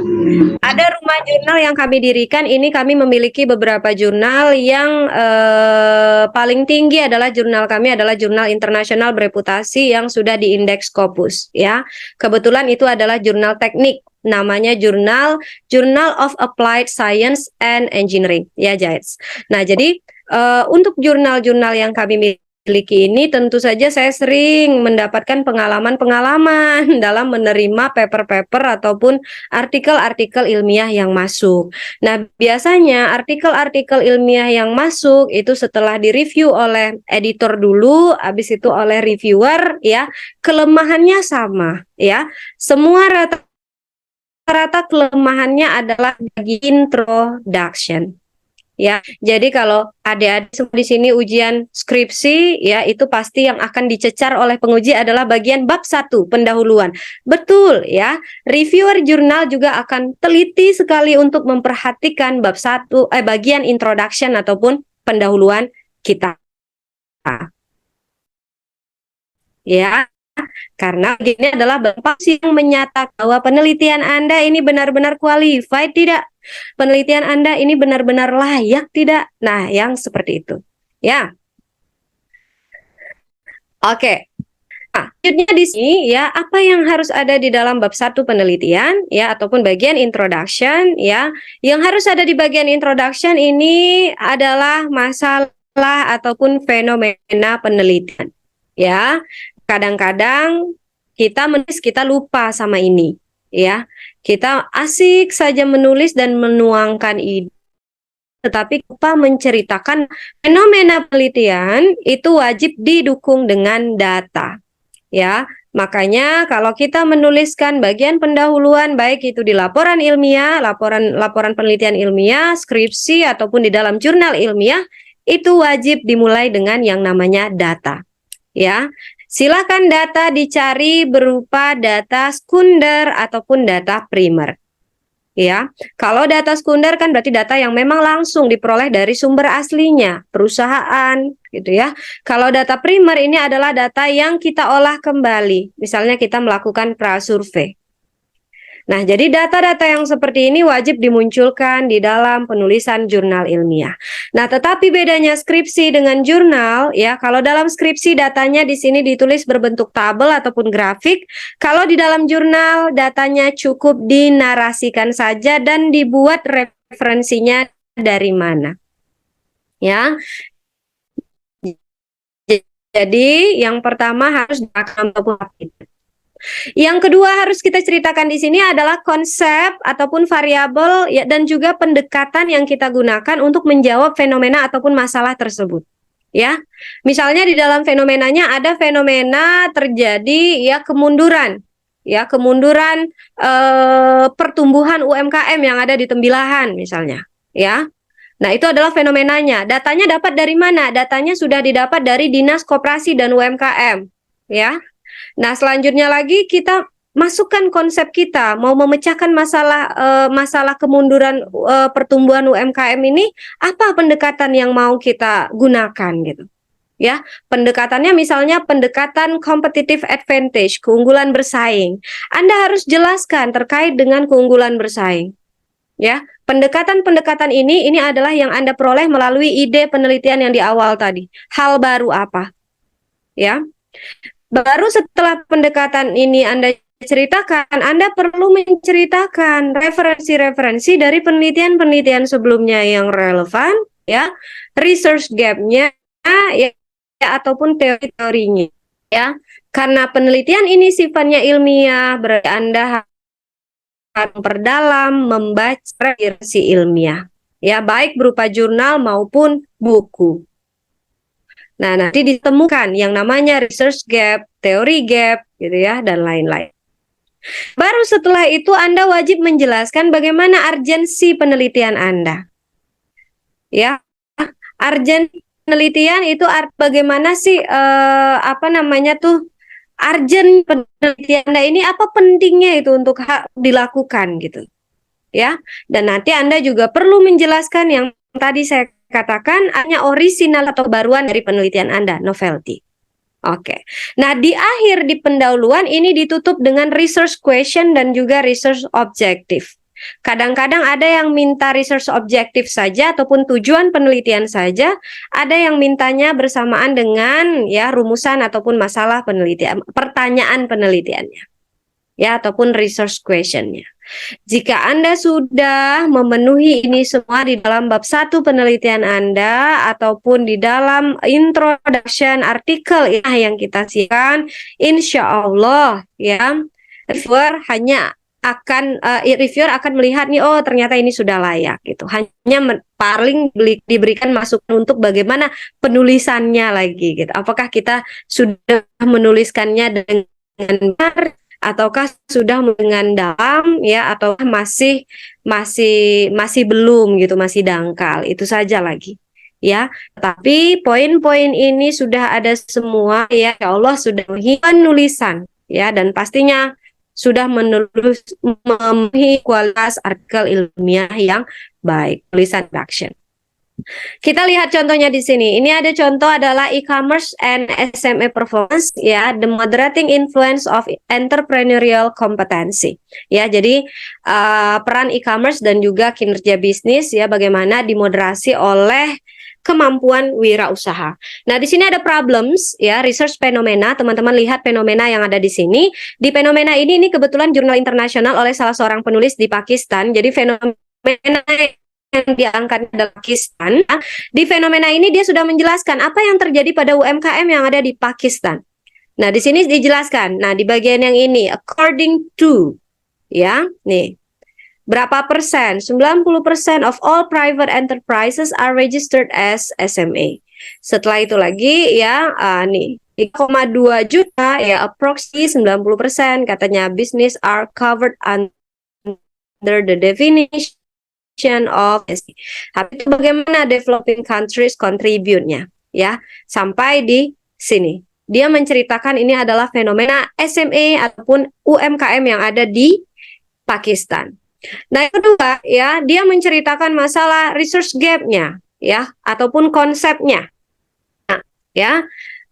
Speaker 1: Ada rumah jurnal yang kami dirikan, ini kami memiliki beberapa jurnal yang paling tinggi adalah jurnal kami adalah jurnal internasional bereputasi yang sudah diindeks Scopus ya. Kebetulan itu adalah jurnal teknik, namanya Journal of Applied Science and Engineering ya, JAIDS. Nah, jadi untuk jurnal-jurnal yang kami miliki ini tentu saja saya sering mendapatkan pengalaman-pengalaman dalam menerima paper-paper ataupun artikel-artikel ilmiah yang masuk. Nah, biasanya artikel-artikel ilmiah yang masuk itu setelah direview oleh editor dulu, habis itu oleh reviewer ya, kelemahannya sama ya. Semua rata-rata kelemahannya adalah bagi introduction. Ya, jadi kalau adik-adik semua di sini ujian skripsi ya, itu pasti yang akan dicecar oleh penguji adalah bagian bab 1 pendahuluan. Betul ya. Reviewer jurnal juga akan teliti sekali untuk memperhatikan bab 1 bagian introduction ataupun pendahuluan kita. Ya. Karena ini adalah bapak yang menyatakan bahwa penelitian Anda ini benar-benar qualified tidak? Penelitian Anda ini benar-benar layak tidak? Nah, yang seperti itu. Ya. Oke. Nah, selanjutnya di sini ya, apa yang harus ada di dalam bab 1 penelitian ya ataupun bagian introduction ya. Yang harus ada di bagian introduction ini adalah masalah ataupun fenomena penelitian. Ya. Kadang-kadang kita lupa sama ini ya. Kita asik saja menulis dan menuangkan ide, tetapi lupa menceritakan fenomena penelitian itu wajib didukung dengan data ya. Makanya kalau kita menuliskan bagian pendahuluan, baik itu di laporan ilmiah, laporan penelitian ilmiah, skripsi ataupun di dalam jurnal ilmiah, itu wajib dimulai dengan yang namanya data ya. Silakan data dicari berupa data sekunder ataupun data primer. ya. Kalau data sekunder kan berarti data yang memang langsung diperoleh dari sumber aslinya, perusahaan, gitu ya. Kalau data primer ini adalah data yang kita olah kembali. Misalnya kita melakukan prasurvei. Nah, jadi data-data yang seperti ini wajib dimunculkan di dalam penulisan jurnal ilmiah. Nah, tetapi bedanya skripsi dengan jurnal, ya, kalau dalam skripsi datanya di sini ditulis berbentuk tabel ataupun grafik. Kalau di dalam jurnal datanya cukup dinarasikan saja dan dibuat referensinya dari mana. Ya, jadi yang pertama harus direkam ataupun yang kedua harus kita ceritakan di sini adalah konsep ataupun variabel ya, dan juga pendekatan yang kita gunakan untuk menjawab fenomena ataupun masalah tersebut. Ya, misalnya di dalam fenomenanya ada fenomena terjadi ya kemunduran pertumbuhan UMKM yang ada di Tembilahan misalnya. Ya, nah itu adalah fenomenanya. Datanya dapat dari mana? Datanya sudah didapat dari Dinas Koperasi dan UMKM. Ya, nah, selanjutnya lagi kita masukkan konsep kita mau memecahkan masalah kemunduran pertumbuhan UMKM ini, apa pendekatan yang mau kita gunakan gitu. Ya, pendekatannya misalnya pendekatan competitive advantage, keunggulan bersaing. Anda harus jelaskan terkait dengan keunggulan bersaing. Ya, pendekatan-pendekatan ini adalah yang Anda peroleh melalui ide penelitian yang di awal tadi. Hal baru apa? Ya. Baru setelah pendekatan ini Anda ceritakan, Anda perlu menceritakan referensi-referensi dari penelitian-penelitian sebelumnya yang relevan, ya, research gap-nya, ya, ataupun teori-teorinya, ya. Karena penelitian ini sifatnya ilmiah, berarti Anda harus memperdalam, membaca versi ilmiah, ya, baik berupa jurnal maupun buku. Nah, nanti ditemukan yang namanya research gap, teori gap, gitu ya, dan lain-lain. Baru setelah itu Anda wajib menjelaskan bagaimana urgensi penelitian Anda. Ya, urgensi penelitian itu bagaimana sih urgent penelitian Anda ini, apa pentingnya itu untuk dilakukan gitu. Ya, dan nanti Anda juga perlu menjelaskan yang tadi saya katakan hanya orisinal atau baruan dari penelitian Anda, novelty. Oke. Nah, di akhir di pendahuluan ini ditutup dengan research question dan juga research objective. Kadang-kadang ada yang minta research objective saja ataupun tujuan penelitian saja, ada yang mintanya bersamaan dengan ya rumusan ataupun masalah penelitian, pertanyaan penelitiannya. Ya, ataupun research questionnya. Jika Anda sudah memenuhi ini semua di dalam bab 1 penelitian Anda ataupun di dalam introduction artikel yang kita siapkan, insya Allah ya reviewer akan melihat nih, oh ternyata ini sudah layak gitu. Hanya paling diberikan masukan untuk bagaimana penulisannya lagi gitu. Apakah kita sudah menuliskannya dengan benar ataukah sudah dengan dalam ya, atau masih belum gitu, masih dangkal. Itu saja lagi ya. Tapi poin-poin ini sudah ada semua ya, ya Allah sudah penulisan ya, dan pastinya sudah memenuhi kualitas artikel ilmiah yang baik, tulisan redaction. Kita lihat contohnya di sini. Ini ada contoh adalah e-commerce and SME performance ya, the moderating influence of entrepreneurial competency. Ya, jadi peran e-commerce dan juga kinerja bisnis ya, bagaimana dimoderasi oleh kemampuan wirausaha. Nah, di sini ada problems ya, research fenomena. Teman-teman lihat fenomena yang ada di sini. Di fenomena ini kebetulan jurnal internasional oleh salah seorang penulis di Pakistan. Jadi fenomena yang diangkat adalah Pakistan. Di fenomena ini dia sudah menjelaskan apa yang terjadi pada UMKM yang ada di Pakistan. Nah, di sini dijelaskan. Nah, di bagian yang ini, according to, ya, nih, berapa persen? 90% of all private enterprises are registered as SMA. Setelah itu lagi, ya, nih, 3,2 juta, ya, approximately 90% katanya business are covered under the definition of SDG. Tapi itu bagaimana developing countries contribute-nya ya, sampai di sini. Dia menceritakan ini adalah fenomena SME ataupun UMKM yang ada di Pakistan. Nah, yang kedua ya, dia menceritakan masalah research gap-nya ya ataupun konsepnya. Nah, ya.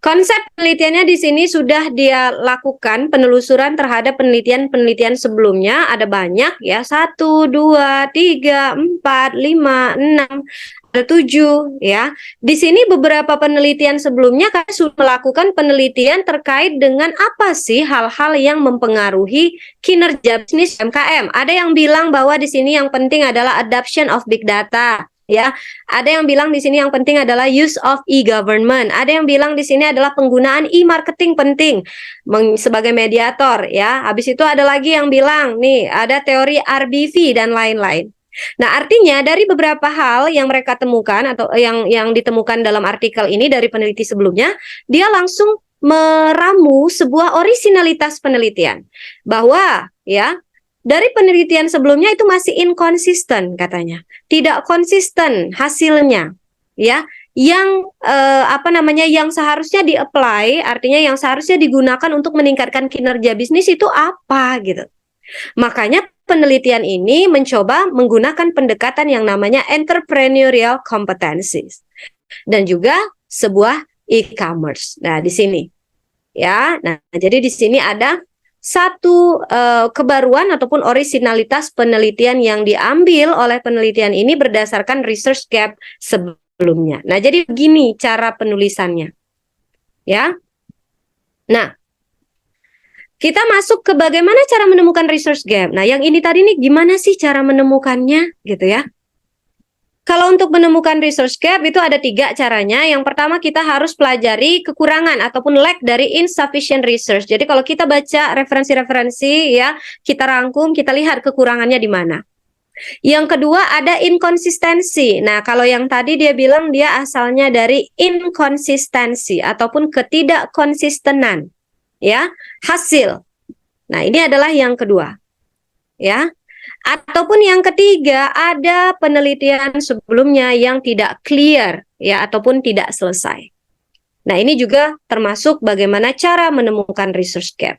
Speaker 1: Konsep penelitiannya di sini sudah dia lakukan penelusuran terhadap penelitian-penelitian sebelumnya. Ada banyak ya, 1, 2, 3, 4, 5, 6, ada 7 ya. Di sini beberapa penelitian sebelumnya kan sudah melakukan penelitian terkait dengan apa sih hal-hal yang mempengaruhi kinerja bisnis UMKM. Ada yang bilang bahwa di sini yang penting adalah adoption of big data. Ya, ada yang bilang di sini yang penting adalah use of e-government. Ada yang bilang di sini adalah penggunaan e-marketing penting sebagai mediator ya. Habis itu ada lagi yang bilang nih ada teori RBV dan lain-lain. Nah, artinya dari beberapa hal yang mereka temukan atau yang ditemukan dalam artikel ini dari peneliti sebelumnya, dia langsung meramu sebuah orisinalitas penelitian bahwa ya dari penelitian sebelumnya itu masih inkonsisten katanya, tidak konsisten hasilnya, ya. Yang yang seharusnya di-apply, artinya yang seharusnya digunakan untuk meningkatkan kinerja bisnis itu apa gitu. Makanya penelitian ini mencoba menggunakan pendekatan yang namanya entrepreneurial competencies dan juga sebuah e-commerce. Nah, di sini ya. Nah, jadi di sini ada satu kebaruan ataupun orisinalitas penelitian yang diambil oleh penelitian ini berdasarkan research gap sebelumnya. Nah, jadi begini cara penulisannya. Ya. Nah, kita masuk ke bagaimana cara menemukan research gap. Nah, yang ini tadi nih gimana sih cara menemukannya gitu ya. Kalau untuk menemukan research gap itu ada 3 caranya. Yang pertama kita harus pelajari kekurangan ataupun lack dari insufficient research. Jadi kalau kita baca referensi-referensi ya, kita rangkum, kita lihat kekurangannya di mana. Yang kedua ada inkonsistensi. Nah, kalau yang tadi dia bilang dia asalnya dari inkonsistensi ataupun ketidakkonsistenan ya, hasil. Nah, ini adalah yang kedua. Ya. Ataupun yang ketiga, ada penelitian sebelumnya yang tidak clear ya ataupun tidak selesai. Nah, ini juga termasuk bagaimana cara menemukan research gap.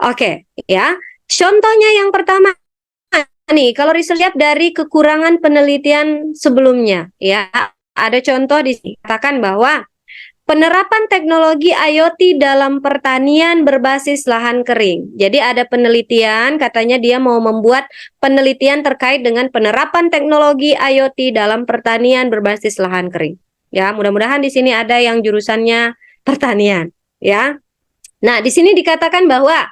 Speaker 1: Oke, ya. Contohnya yang pertama nih, kalau research gap dari kekurangan penelitian sebelumnya ya. Ada contoh dikatakan bahwa penerapan teknologi IoT dalam pertanian berbasis lahan kering. Jadi ada penelitian, katanya dia mau membuat penelitian terkait dengan penerapan teknologi IoT dalam pertanian berbasis lahan kering. Ya, mudah-mudahan di sini ada yang jurusannya pertanian, ya. Nah, di sini dikatakan bahwa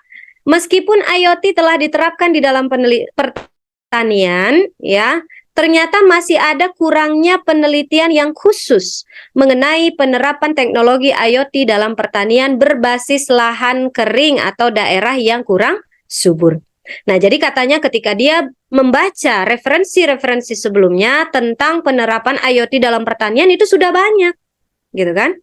Speaker 1: meskipun IoT telah diterapkan di dalam pertanian, ya, ternyata masih ada kurangnya penelitian yang khusus mengenai penerapan teknologi IoT dalam pertanian berbasis lahan kering atau daerah yang kurang subur. Nah, jadi katanya ketika dia membaca referensi-referensi sebelumnya tentang penerapan IoT dalam pertanian itu sudah banyak, gitu kan?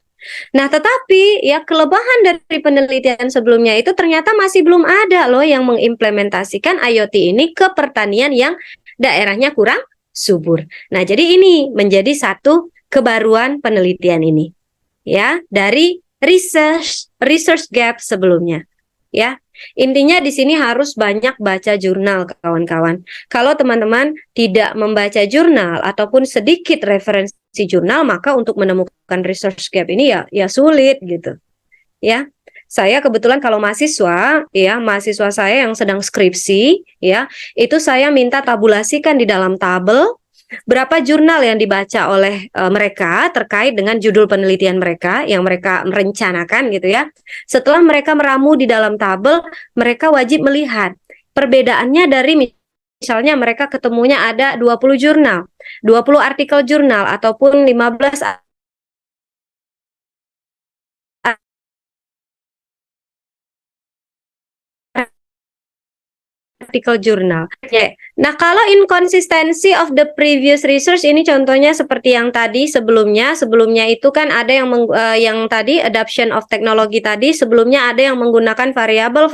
Speaker 1: Nah, tetapi ya kelebihan dari penelitian sebelumnya itu ternyata masih belum ada loh yang mengimplementasikan IoT ini ke pertanian yang daerahnya kurang subur. Nah, jadi ini menjadi satu kebaruan penelitian ini. Ya, dari research gap sebelumnya. Ya. Intinya di sini harus banyak baca jurnal, kawan-kawan. Kalau teman-teman tidak membaca jurnal ataupun sedikit referensi jurnal, maka untuk menemukan research gap ini ya sulit gitu. Ya. Saya kebetulan kalau mahasiswa, ya mahasiswa saya yang sedang skripsi, ya itu saya minta tabulasikan di dalam tabel berapa jurnal yang dibaca oleh mereka terkait dengan judul penelitian mereka yang mereka merencanakan gitu ya. Setelah mereka meramu di dalam tabel, mereka wajib melihat perbedaannya dari misalnya mereka ketemunya ada 20 jurnal, 20 artikel jurnal ataupun 15 artikel jurnal. Nah, kalau inconsistency of the previous research ini contohnya seperti yang tadi sebelumnya itu kan ada yang tadi adoption of technology tadi sebelumnya ada yang menggunakan variabel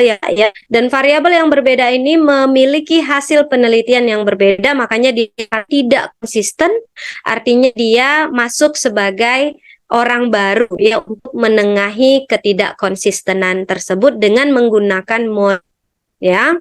Speaker 1: ya dan variabel yang berbeda ini memiliki hasil penelitian yang berbeda, makanya dia tidak konsisten, artinya dia masuk sebagai orang baru ya untuk menengahi ketidakkonsistenan tersebut dengan menggunakan ya.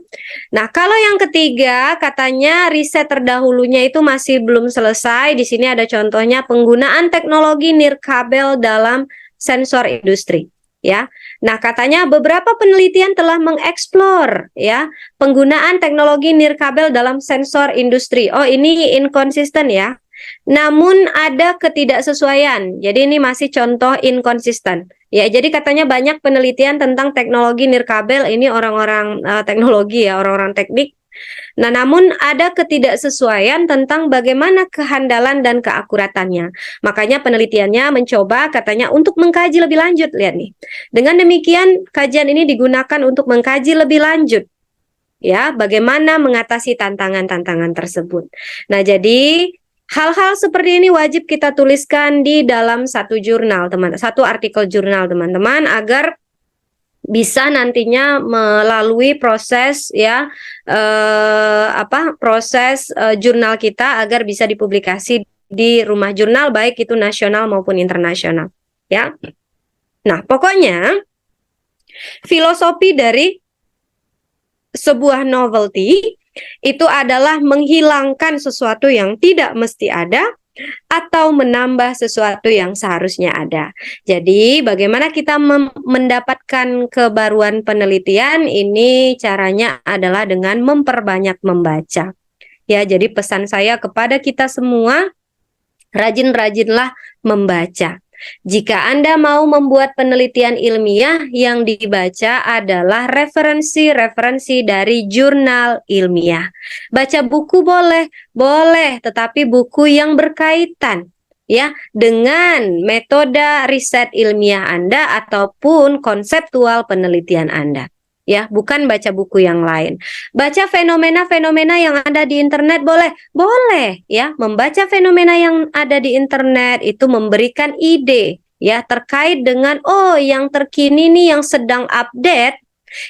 Speaker 1: Nah, kalau yang ketiga katanya riset terdahulunya itu masih belum selesai. Di sini ada contohnya penggunaan teknologi nirkabel dalam sensor industri, ya. Nah, katanya beberapa penelitian telah mengeksplor ya penggunaan teknologi nirkabel dalam sensor industri. Oh, ini inkonsisten ya. Namun ada ketidaksesuaian. Jadi ini masih contoh inkonsisten. Ya, jadi katanya banyak penelitian tentang teknologi nirkabel ini orang-orang teknologi ya, orang-orang teknik. Nah, namun ada ketidaksesuaian tentang bagaimana kehandalan dan keakuratannya. Makanya penelitiannya mencoba katanya untuk mengkaji lebih lanjut. Lihat nih. Dengan demikian kajian ini digunakan untuk mengkaji lebih lanjut ya, bagaimana mengatasi tantangan-tantangan tersebut. Nah, jadi hal-hal seperti ini wajib kita tuliskan di dalam satu jurnal, satu artikel jurnal, teman-teman, agar bisa nantinya melalui proses ya proses jurnal kita agar bisa dipublikasi di rumah jurnal baik itu nasional maupun internasional ya. Nah, pokoknya filosofi dari sebuah novelty itu adalah menghilangkan sesuatu yang tidak mesti ada atau menambah sesuatu yang seharusnya ada. Jadi, bagaimana kita mendapatkan kebaruan penelitian ini caranya adalah dengan memperbanyak membaca. Ya, jadi pesan saya kepada kita semua, rajin-rajinlah membaca. Jika Anda mau membuat penelitian ilmiah, yang dibaca adalah referensi-referensi dari jurnal ilmiah. Baca buku boleh, tetapi buku yang berkaitan ya dengan metode riset ilmiah Anda ataupun konseptual penelitian Anda. Ya, bukan baca buku yang lain. Baca fenomena-fenomena yang ada di internet boleh ya. Membaca fenomena yang ada di internet itu memberikan ide ya terkait dengan yang terkini nih yang sedang update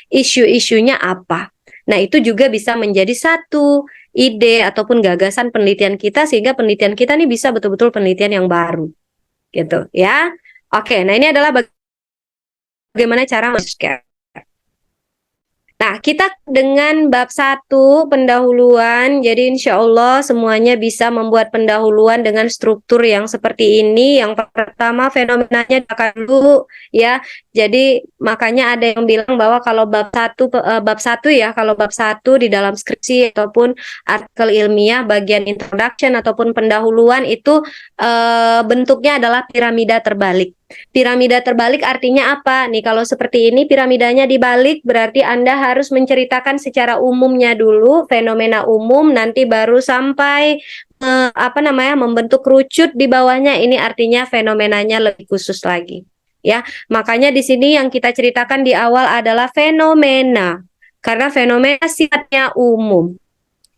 Speaker 1: isu-isunya apa. Nah, itu juga bisa menjadi satu ide ataupun gagasan penelitian kita sehingga penelitian kita nih bisa betul-betul penelitian yang baru. Gitu ya. Oke, nah ini adalah bagaimana cara men-share. Nah, kita dengan bab 1 pendahuluan, jadi insya Allah semuanya bisa membuat pendahuluan dengan struktur yang seperti ini. Yang pertama fenomenanya akan dulu ya. Jadi makanya ada yang bilang bahwa kalau bab 1 ya, kalau bab 1 di dalam skripsi ataupun artikel ilmiah bagian introduction ataupun pendahuluan itu bentuknya adalah piramida terbalik. Piramida terbalik artinya apa? Nih kalau seperti ini piramidanya dibalik berarti Anda harus menceritakan secara umumnya dulu, fenomena umum, nanti baru sampai membentuk kerucut di bawahnya. Ini artinya fenomenanya lebih khusus lagi. Ya, makanya di sini yang kita ceritakan di awal adalah fenomena. Karena fenomena sifatnya umum.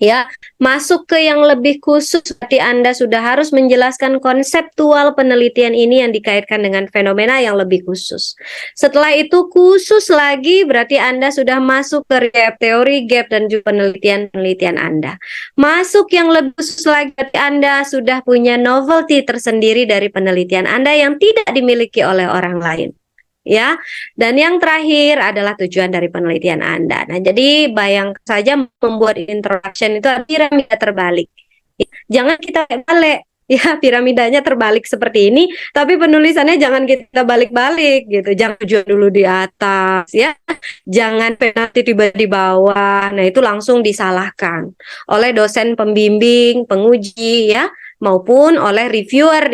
Speaker 1: Ya, masuk ke yang lebih khusus berarti Anda sudah harus menjelaskan konseptual penelitian ini yang dikaitkan dengan fenomena yang lebih khusus. Setelah itu khusus lagi berarti Anda sudah masuk ke gap, teori gap dan juga penelitian-penelitian Anda. Masuk yang lebih khusus lagi berarti Anda sudah punya novelty tersendiri dari penelitian Anda yang tidak dimiliki oleh orang lain. Ya, dan yang terakhir adalah tujuan dari penelitian Anda. Nah, jadi bayangkan saja membuat introduction itu piramida terbalik. Jangan kita balik, ya piramidanya terbalik seperti ini, tapi penulisannya jangan kita balik-balik gitu. Jangan tujuan dulu di atas, ya. Jangan penalti tiba di bawah. Nah, itu langsung disalahkan oleh dosen pembimbing, penguji, ya, maupun oleh reviewer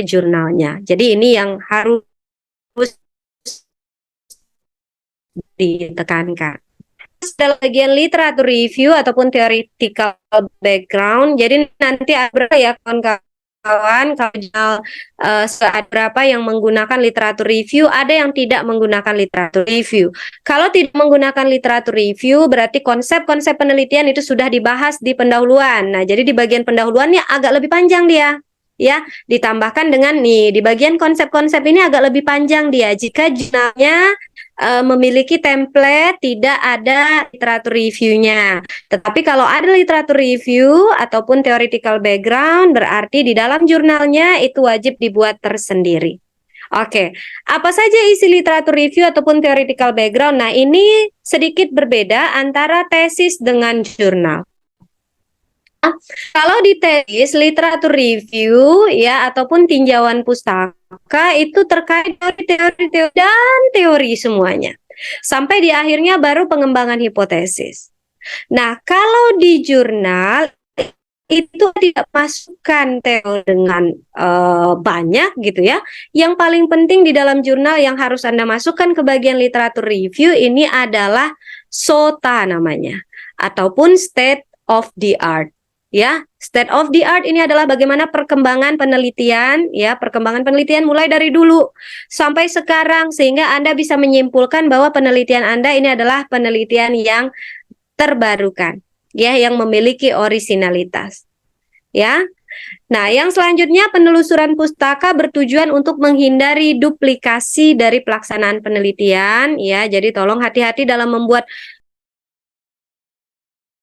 Speaker 1: jurnalnya. Jadi ini yang harus ditekankan. Ada bagian literatur review ataupun theoretical background. Jadi nanti ada berapa ya kawan-kawan kalau ada berapa yang menggunakan literatur review, ada yang tidak menggunakan literatur review. Kalau tidak menggunakan literatur review berarti konsep-konsep penelitian itu sudah dibahas di pendahuluan. Nah, jadi di bagian pendahuluannya agak lebih panjang dia. Ya, ditambahkan dengan nih di bagian konsep-konsep ini agak lebih panjang dia. Jika jurnalnya memiliki template, tidak ada literatur reviewnya. Tetapi kalau ada literatur review ataupun theoretical background, berarti di dalam jurnalnya itu wajib dibuat tersendiri. Oke, apa saja isi literatur review ataupun theoretical background? Nah, ini sedikit berbeda antara tesis dengan jurnal. Kalau di tesis, literatur review ya ataupun tinjauan pustaka itu terkait teori-teori dan teori semuanya. Sampai di akhirnya baru pengembangan hipotesis. Nah, kalau di jurnal itu tidak masukkan teori dengan banyak gitu ya. Yang paling penting di dalam jurnal yang harus Anda masukkan ke bagian literatur review ini adalah SOTA namanya, ataupun state of the art. Ya, state of the art ini adalah bagaimana perkembangan penelitian, ya, perkembangan penelitian mulai dari dulu sampai sekarang sehingga Anda bisa menyimpulkan bahwa penelitian Anda ini adalah penelitian yang terbarukan, ya, yang memiliki orisinalitas, ya. Nah, yang selanjutnya penelusuran pustaka bertujuan untuk menghindari duplikasi dari pelaksanaan penelitian, ya. Jadi tolong hati-hati dalam membuat